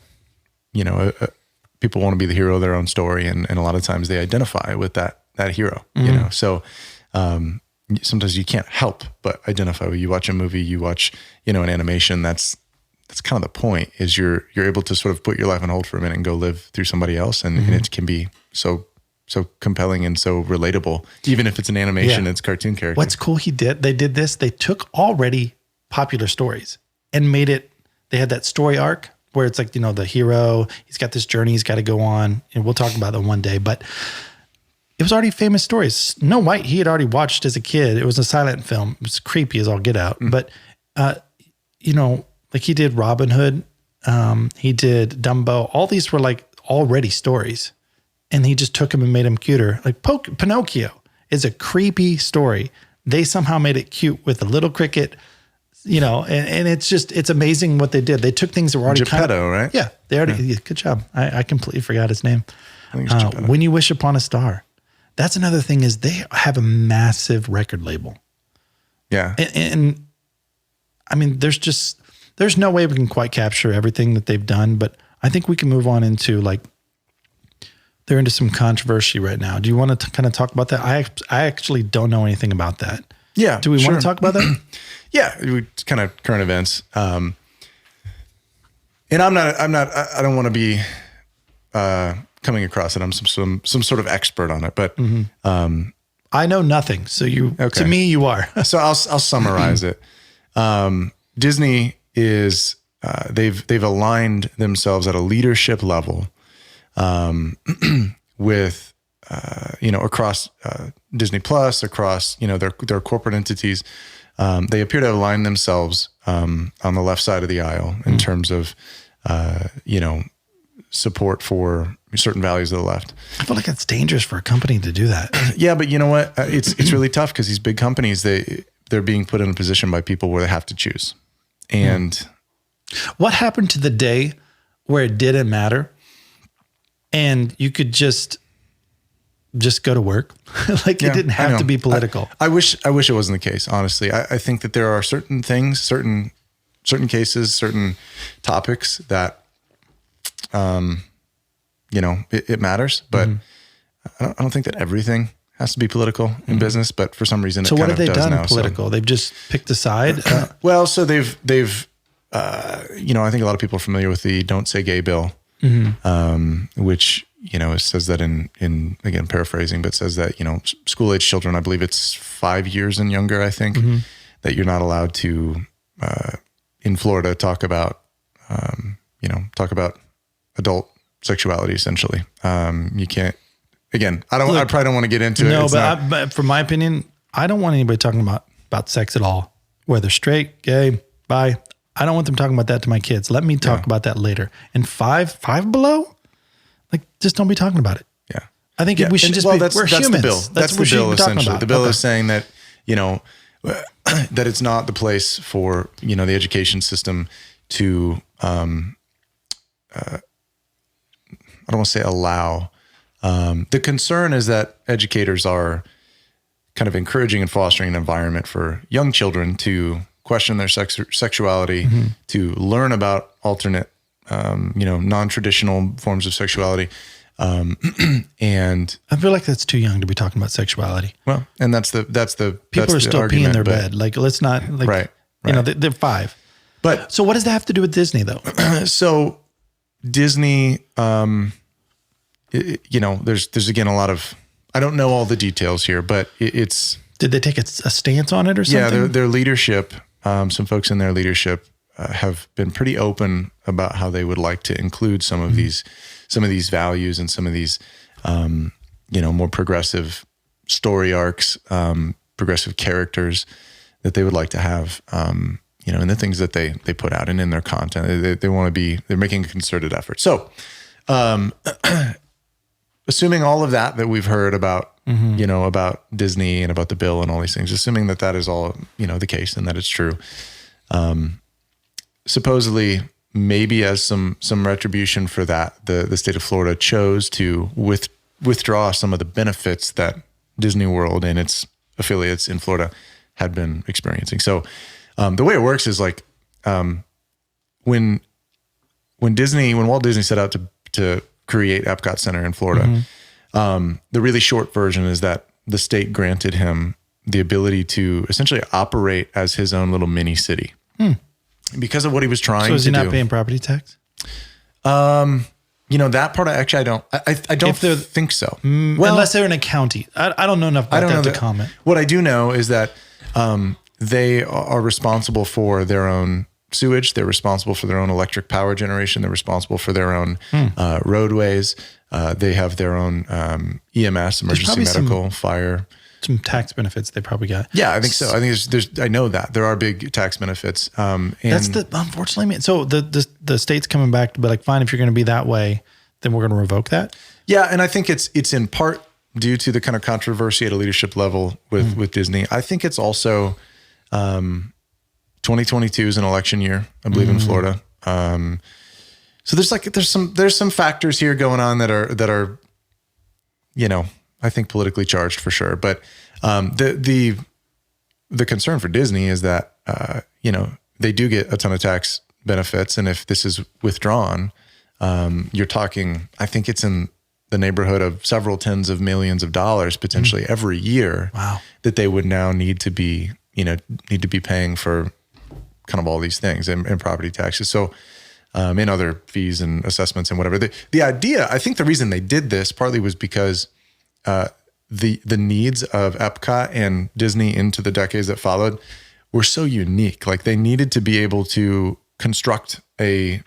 people want to be the hero of their own story. And a lot of times they identify with that hero, so sometimes you can't help but identify. When you watch a movie, you watch, an animation, that's kind of the point, is you're able to sort of put your life on hold for a minute and go live through somebody else. And it can be so compelling and so relatable, even if it's an animation, it's cartoon character. What's cool they did this. They took already popular stories and made it, they had that story arc where it's like, the hero, he's got this journey he's got to go on, and we'll talk about that one day, but it was already famous stories. Snow White, he had already watched as a kid. It was a silent film. It was creepy as all get out. But, like he did Robin Hood, he did Dumbo. All these were like already stories. And he just took them and made them cuter. Like Pinocchio is a creepy story. They somehow made it cute with a little cricket, and it's amazing what they did. They took things that were already Geppetto, right? Yeah, they already, yeah, good job. I completely forgot his name. I think it's Geppetto. When You Wish Upon a Star. That's another thing, is they have a massive record label. Yeah. And I mean, there's no way we can quite capture everything that they've done, but I think we can move on into they're into some controversy right now. Do you want to kind of talk about that? I actually don't know anything about that. Yeah. Do we want to talk about that? Yeah. Kind of current events. And I don't want to be, coming across it. I'm some sort of expert on it, but, I know nothing. So to me, you are. So I'll summarize it. Disney is, they've aligned themselves at a leadership level, with, across, Disney Plus, across, their corporate entities. They appear to have aligned themselves, on the left side of the aisle in terms of, support for certain values of the left. I feel like it's dangerous for a company to do that. Yeah, but you know what? It's really tough because these big companies, they're being put in a position by people where they have to choose. And what happened to the day where it didn't matter and you could just go to work? It didn't have to be political. I wish it wasn't the case, honestly. I think that there are certain things, certain cases, certain topics that, it matters, but I don't think that everything has to be political in business, but for some reason, so what have they done political? They've just picked a side. Well, so they've, I think a lot of people are familiar with the Don't Say Gay bill, which, it says that in again, paraphrasing, but says that, school age children, I believe it's 5 years and younger, I think, that you're not allowed to, in Florida, talk about adult sexuality, essentially. You can't, again, I probably don't want to get into it. No, but from my opinion, I don't want anybody talking about sex at all, whether straight, gay, bi. I don't want them talking about that to my kids. Let me talk about that later. And five below, just don't be talking about it. Yeah. I think we should we're humans. The bill. That's the bill, essentially. The bill is saying that, that it's not the place for, the education system to, I don't want to say allow. The concern is that educators are kind of encouraging and fostering an environment for young children to question their sexuality, to learn about alternate, non-traditional forms of sexuality, And I feel like that's too young to be talking about sexuality. well, and that's the People are the still argument, peeing their but- bed. Like, let's not, like, Right, you know, right. they're 5. But So what does that have to do with Disney though? so Disney, you know, there's again a lot of, I don't know all the details here, but it's, Did they take a stance on it or something? yeah, their leadership, some folks in their leadership have been pretty open about how they would like to include some of these values and some of these, you know, more progressive story arcs, progressive characters that they would like to have, you know, in the things that they put out and in their content. They want to be, they're making a concerted effort. So, assuming all of that we've heard about, you know, about Disney and about the bill and all these things, assuming that is all, you know, the case and that it's true. Supposedly, maybe as some retribution for that, the state of Florida chose to withdraw some of the benefits that Disney World and its affiliates in Florida had been experiencing. So the way it works is like when Walt Disney set out to create Epcot Center in Florida, the really short version is that the state granted him the ability to essentially operate as his own little mini city. Because of what he was trying to do. So is he not paying property tax? You know, that part, I don't think so. Well, unless they're in a county. I don't know enough about that to comment. What I do know is that they are responsible for their own sewage. They're responsible for their own electric power generation. They're responsible for their own roadways. They have their own EMS, emergency medical, fire. Some tax benefits they probably got. Yeah, I think so. I think there's I know that there are big tax benefits. And That's unfortunately, man. So the state's coming back to be like, fine, if you're going to be that way, then we're going to revoke that. Yeah, and I think it's in part due to the kind of controversy at a leadership level with Disney. I think it's also 2022 is an election year, I believe, in Florida. So there's some factors here going on that are you know, I think politically charged for sure. But the concern for Disney is that you know, they do get a ton of tax benefits, and if this is withdrawn, you're talking, I think it's in the neighborhood of several tens of millions of dollars potentially every year. Wow. That they would now need to be paying for kind of all these things and property taxes. So and other fees and assessments and whatever. The idea, I think the reason they did this partly was because the needs of Epcot and Disney into the decades that followed were so unique. Like they needed to be able to construct a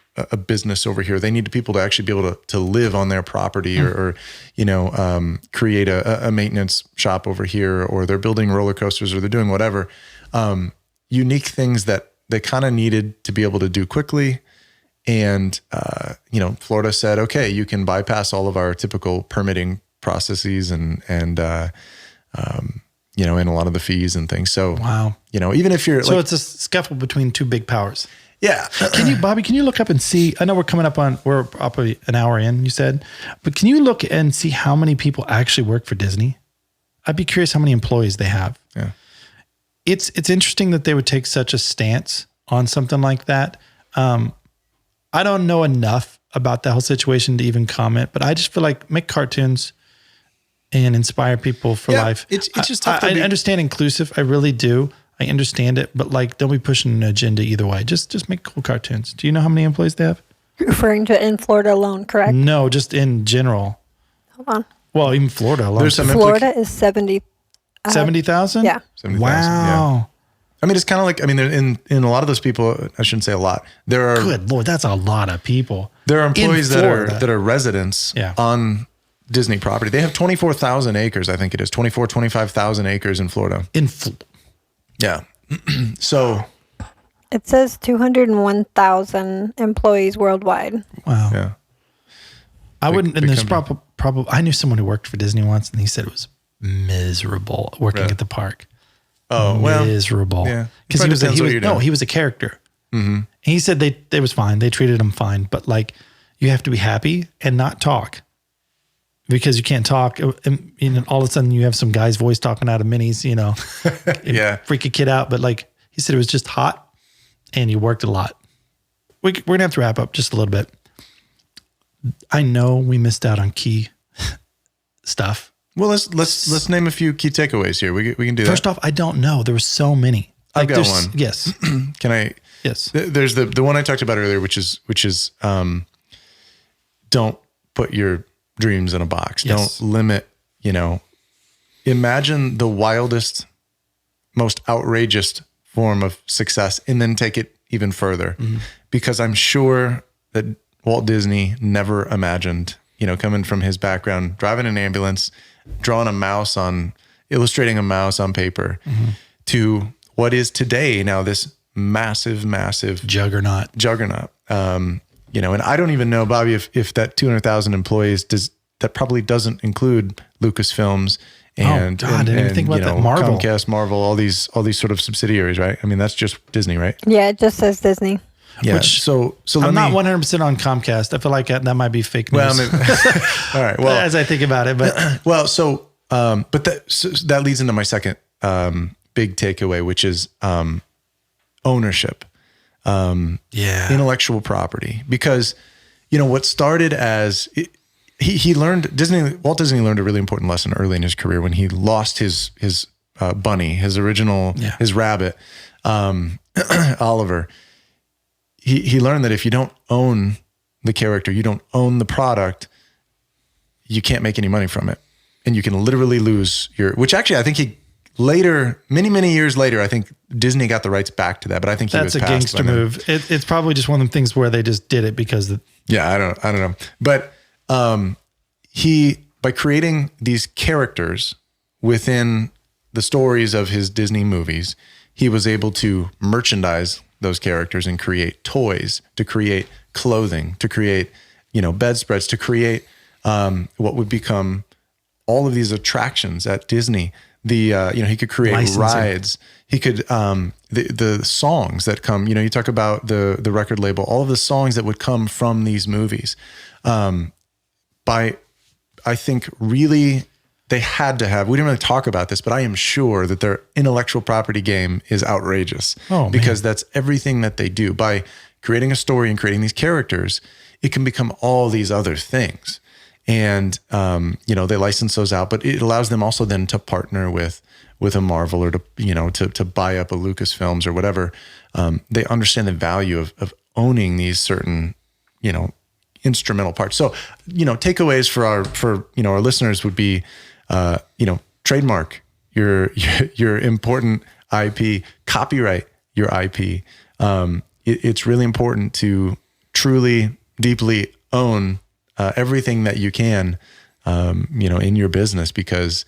business over here. They needed people to actually be able to live on their property or you know, create a maintenance shop over here, or they're building roller coasters, or they're doing whatever. Unique things that they kind of needed to be able to do quickly. And, you know, Florida said, okay, you can bypass all of our typical permitting processes and you know, and a lot of the fees and things. So, wow, you know, even if you're so it's a scuffle between two big powers. Yeah. Bobby, can you look up and see, I know we're probably an hour in, you said, but can you look and see how many people actually work for Disney? I'd be curious how many employees they have. Yeah. It's interesting that they would take such a stance on something like that. I don't know enough about the whole situation to even comment, but I just feel like make cartoons and inspire people for life. It's just tough. I understand inclusive. I really do. I understand it, but like, don't be pushing an agenda either way. Just make cool cartoons. Do you know how many employees they have? You're referring to in Florida alone, correct? No, just in general. Hold on. Well, even Florida alone. There's some Florida is 70. 70,000? Yeah. 70,000. Wow. Yeah. I mean, it's kind of like, I mean, in a lot of those people, I shouldn't say a lot. There are Good Lord, that's a lot of people. There are employees that Florida. are residents on Disney property. They have 24,000 acres, I think it is 25,000 acres in Florida. Yeah. So it says 201,000 employees worldwide. Wow. Yeah. I wouldn't, and big there's probably, I knew someone who worked for Disney once, and he said it was miserable working Really? at the park. Oh, well. Miserable. Yeah. Because he was a character. Mm-hmm. And he said they was fine. They treated him fine, but like, you have to be happy and not talk, because you can't talk. And, you know, all of a sudden you have some guy's voice talking out of minis, you know, Yeah. freak a kid out. But like, he said it was just hot and you worked a lot. We're going to have to wrap up just a little bit. I know we missed out on key stuff. Well, let's name a few key takeaways here. We can do First that. off, I don't know. There were so many. I've got one. Yes. Can I? Yes. There's the one I talked about earlier, which is don't put your dreams in a box. Yes. Don't limit. Imagine the wildest, most outrageous form of success, and then take it even further. Mm-hmm. Because I'm sure that Walt Disney never imagined, coming from his background, driving an ambulance, illustrating a mouse on paper, mm-hmm. to what is today now this massive juggernaut. And I don't even know, Bobby, if that 200,000 employees that probably doesn't include Lucasfilms and I didn't even think about that. Marvel, Comcast, Marvel, all these sort of subsidiaries, right? I mean, that's just Disney, right? Yeah, it just says Disney. Yeah. So I'm not 100% on Comcast. I feel like that might be fake news. Well, all right. Well, as I think about it, but that leads into my second big takeaway, which is ownership, intellectual property. Because what started as Walt Disney learned a really important lesson early in his career when he lost his bunny, his rabbit, Oliver. He learned that if you don't own the character, you don't own the product, you can't make any money from it. And you can literally lose which actually I think many years later, I think Disney got the rights back to that, but I think that's a gangster move. It's probably just one of the things where they just did it because I don't know. But by creating these characters within the stories of his Disney movies, he was able to merchandise those characters and create toys, to create clothing, to create, bedspreads, to create what would become all of these attractions at Disney. He could create licensing. Rides. He could, the songs that come, you talk about the record label, all of the songs that would come from these movies. I think really they had to have, we didn't really talk about this, but I am sure that their intellectual property game is outrageous because that's everything that they do. By creating a story and creating these characters, it can become all these other things. And, they license those out, but it allows them also then to partner with a Marvel or to buy up a Lucasfilms or whatever. They understand the value of owning these certain, instrumental parts. So, takeaways for our listeners would be, trademark your important IP, copyright your IP. It's really important to truly, deeply own everything that you can, in your business, because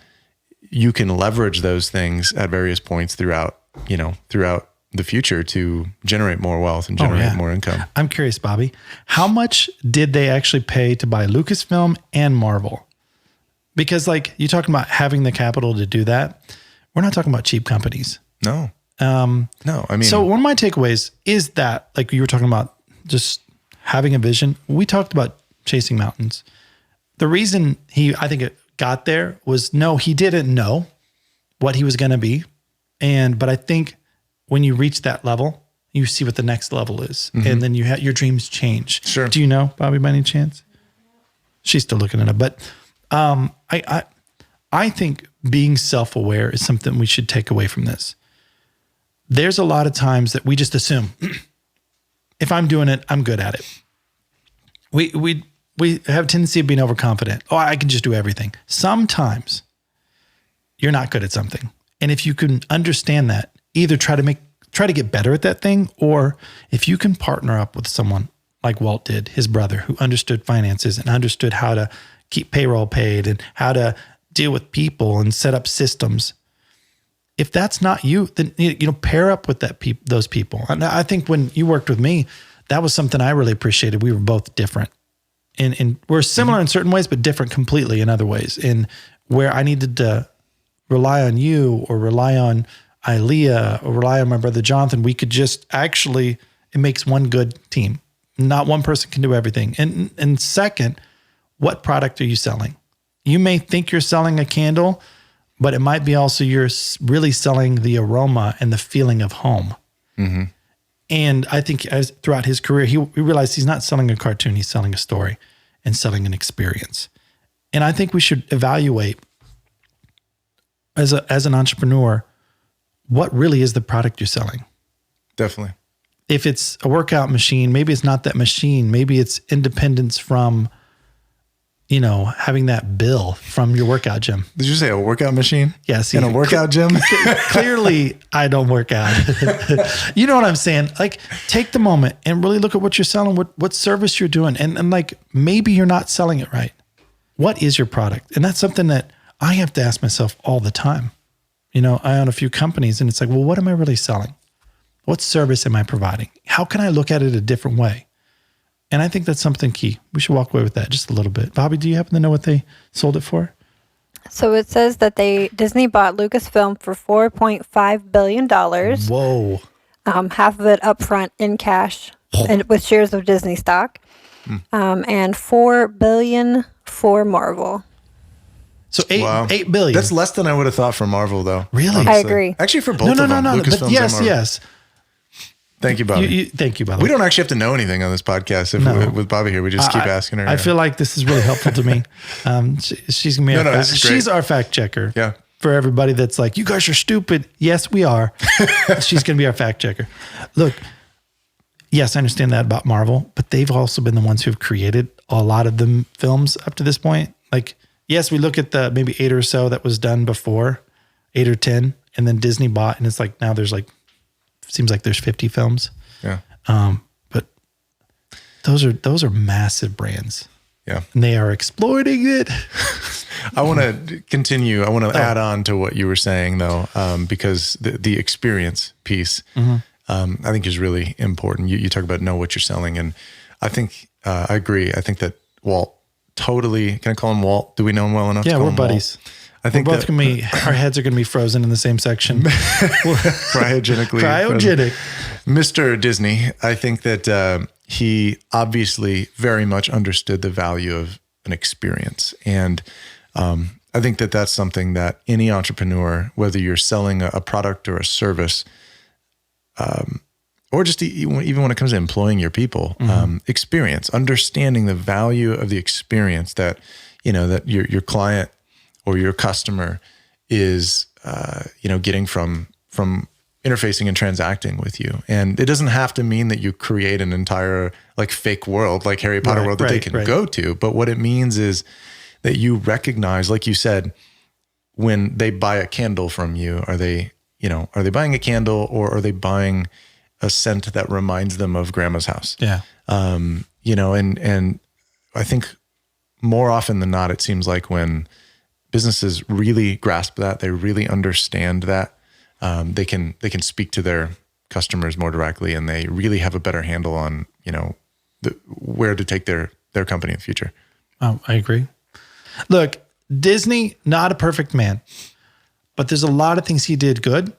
you can leverage those things at various points throughout the future to generate more wealth and generate more income. I'm curious, Bobby, how much did they actually pay to buy Lucasfilm and Marvel? Because you talking about having the capital to do that, we're not talking about cheap companies. No. No, I mean. So one of my takeaways is that, you were talking about just having a vision. We talked about chasing mountains. The reason I think it got there was, he didn't know what he was going to be. But I think when you reach that level, you see what the next level is. Mm-hmm. And then your dreams change. Sure. Do you know, Bobby, by any chance? She's still looking it up. But I think being self-aware is something we should take away from this. There's a lot of times that we just assume if I'm doing it, I'm good at it. We have a tendency of being overconfident. Oh, I can just do everything. Sometimes you're not good at something. And if you can understand that, either try to get better at that thing, or if you can partner up with someone like Walt did, his brother, who understood finances and understood how to keep payroll paid and how to deal with people and set up systems. If that's not you, then pair up with those people. And I think when you worked with me, that was something I really appreciated. We were both different, and we're similar in certain ways, but different completely in other ways. And where I needed to rely on you or rely on Ilea or rely on my brother Jonathan, we could just it makes one good team. Not one person can do everything. And second, what product are you selling? You may think you're selling a candle, but it might be also you're really selling the aroma and the feeling of home. Mm-hmm. And I think throughout his career, he realized he's not selling a cartoon, he's selling a story. and selling an experience. And I think we should evaluate as an entrepreneur, what really is the product you're selling? Definitely. If it's a workout machine, maybe it's not that machine. Maybe it's independence from, having that bill from your workout gym. Did you say a workout machine? Yeah. See, in a workout gym? Clearly, I don't work out. You know what I'm saying? Like, take the moment and really look at what you're selling, what service you're doing. And like, maybe you're not selling it right. What is your product? And that's something that I have to ask myself all the time. I own a few companies and it's like, well, what am I really selling? What service am I providing? How can I look at it a different way? And I think that's something key. We should walk away with that just a little bit. Bobby, do you happen to know what they sold it for? So it says that Disney bought Lucasfilm for $4.5 billion. Whoa. Half of it upfront in cash and with shares of Disney stock. And $4 billion for Marvel. So $8 billion. That's less than I would have thought for Marvel, though. Really? Honestly. I agree. Actually, for both of them. No. Lucasfilm But yes, and Marvel. yes. Thank you, Bobby. Thank you, Bobby. We don't actually have to know anything on this podcast. With Bobby here, we just keep asking her. I feel like this is really helpful to me. She's gonna be she's our fact checker. Yeah. For everybody that's like, you guys are stupid. Yes, we are. She's gonna be our fact checker. Look, yes, I understand that about Marvel, but they've also been the ones who've created a lot of the films up to this point. Like, yes, we look at the maybe 8 or so that was done before, 8 or 10, and then Disney bought, and it's like now there's seems like there's 50 films. Yeah. But those are massive brands. Yeah. And they are exploiting it. I want to continue. I want to add on to what you were saying though, because the experience piece, I think is really important. You talk about know what you're selling. And I think, I agree. I think that Walt totally, can I call him Walt? Do we know him well enough? Yeah, to call we're him buddies. Walt? I think we're both our heads are going to be frozen in the same section. cryogenically. Cryogenic. Mr. Disney, I think that he obviously very much understood the value of an experience. And I think that that's something that any entrepreneur, whether you're selling a product or a service, or just even when it comes to employing your people, experience, understanding the value of the experience that, that your client or your customer is, getting from interfacing and transacting with you. And it doesn't have to mean that you create an entire fake world, like Harry Potter world that they can go to. But what it means is that you recognize, like you said, when they buy a candle from you, are they buying a candle or are they buying a scent that reminds them of grandma's house? Yeah. And I think more often than not, it seems like when businesses really grasp that, they really understand that, they can speak to their customers more directly, and they really have a better handle on, where to take their company in the future. Oh, I agree. Look, Disney, not a perfect man, but there's a lot of things he did good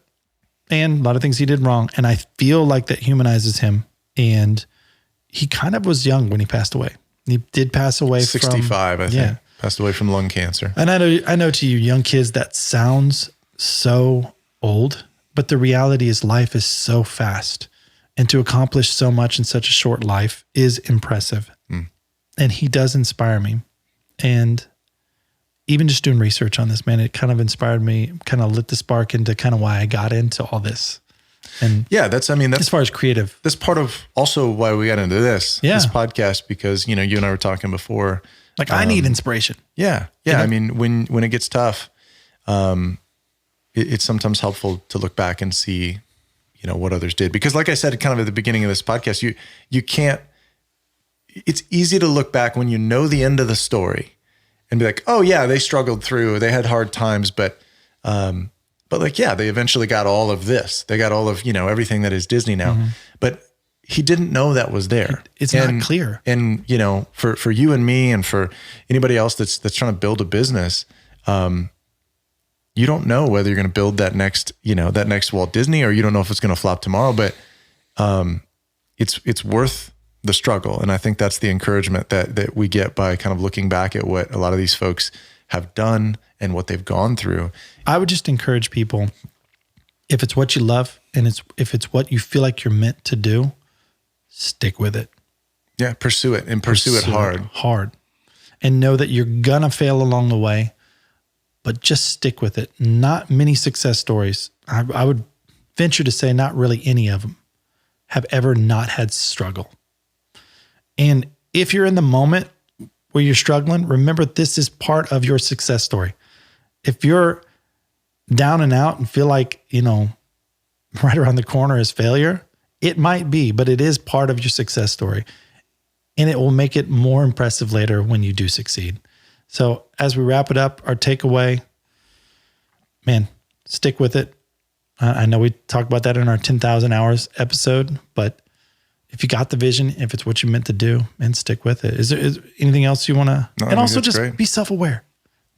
and a lot of things he did wrong. And I feel like that humanizes him. And he kind of was young when he passed away. He did pass away 65, I think. Yeah. Passed away from lung cancer. And I know to you young kids, that sounds so old, but the reality is life is so fast, and to accomplish so much in such a short life is impressive. And he does inspire me. And even just doing research on this, man, it kind of inspired me, kind of lit the spark into kind of why I got into all this. And yeah, that's as far as creative. That's part of also why we got into this podcast, because, you and I were talking before. I need inspiration. Yeah. Yeah. I mean, when it gets tough, it's sometimes helpful to look back and see, what others did. Because like I said, kind of at the beginning of this podcast, you can't, it's easy to look back when you know the end of the story and be like, oh yeah, they struggled through, they had hard times, but they eventually got all of this. They got all of, everything that is Disney now, but he didn't know that was there. It's not clear. And, for you and me and for anybody else that's trying to build a business, you don't know whether you're going to build that next Walt Disney, or you don't know if it's going to flop tomorrow, but it's worth the struggle. And I think that's the encouragement that we get by kind of looking back at what a lot of these folks have done and what they've gone through. I would just encourage people, if it's what you love and if it's what you feel like you're meant to do, stick with it. Yeah, pursue it and pursue it hard. and know that you're going to fail along the way, but just stick with it. Not many success stories, I would venture to say not really any of them, have ever not had struggle. And if you're in the moment where you're struggling, remember this is part of your success story. If you're down and out and feel like, right around the corner is failure, it might be, but it is part of your success story. And it will make it more impressive later when you do succeed. So as we wrap it up, our takeaway, man, stick with it. I know we talked about that in our 10,000 hours episode, but if you got the vision, if it's what you meant to do, and stick with it. Is there anything else you want to? No, and also just be self-aware.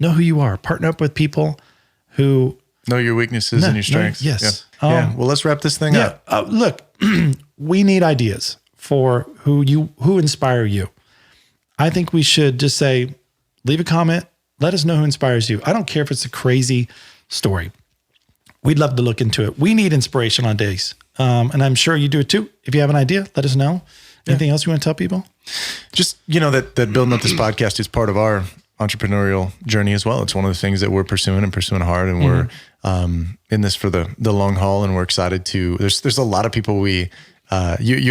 Know who you are. Partner up with people who know your weaknesses and your strengths. Yes. Yeah. Well, let's wrap this thing up. Look, we need ideas for who inspire you. I think we should just say, leave a comment. Let us know who inspires you. I don't care if it's a crazy story. We'd love to look into it. We need inspiration on days. And I'm sure you do it too. If you have an idea, let us know. Anything else you want to tell people? Just, that building up this podcast is part of our entrepreneurial journey as well. It's one of the things that we're pursuing hard. And we're in this for the long haul. And we're excited to, there's a lot of people you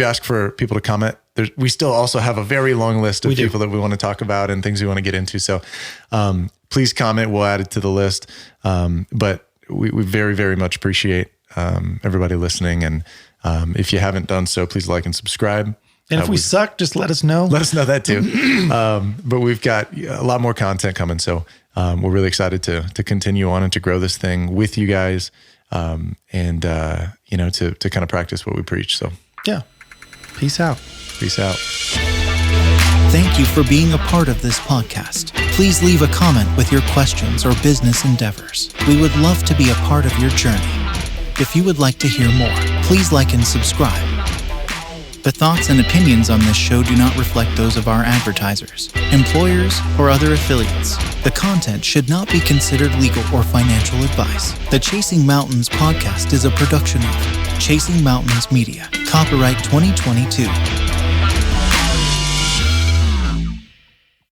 ask for people to comment. We still also have a very long list of people that we want to talk about and things we want to get into. So please comment. We'll add it to the list. But we very, very much appreciate everybody listening. And if you haven't done so, please like and subscribe. And if we suck, just let us know. Let us know that too. But we've got a lot more content coming. So we're really excited to continue on and to grow this thing with you guys and to kind of practice what we preach. So yeah, peace out. Peace out. Thank you for being a part of this podcast. Please leave a comment with your questions or business endeavors. We would love to be a part of your journey. If you would like to hear more, please like and subscribe. The thoughts and opinions on this show do not reflect those of our advertisers, employers, or other affiliates. The content should not be considered legal or financial advice. The Chasing Mountains podcast is a production of Chasing Mountains Media. Copyright 2022.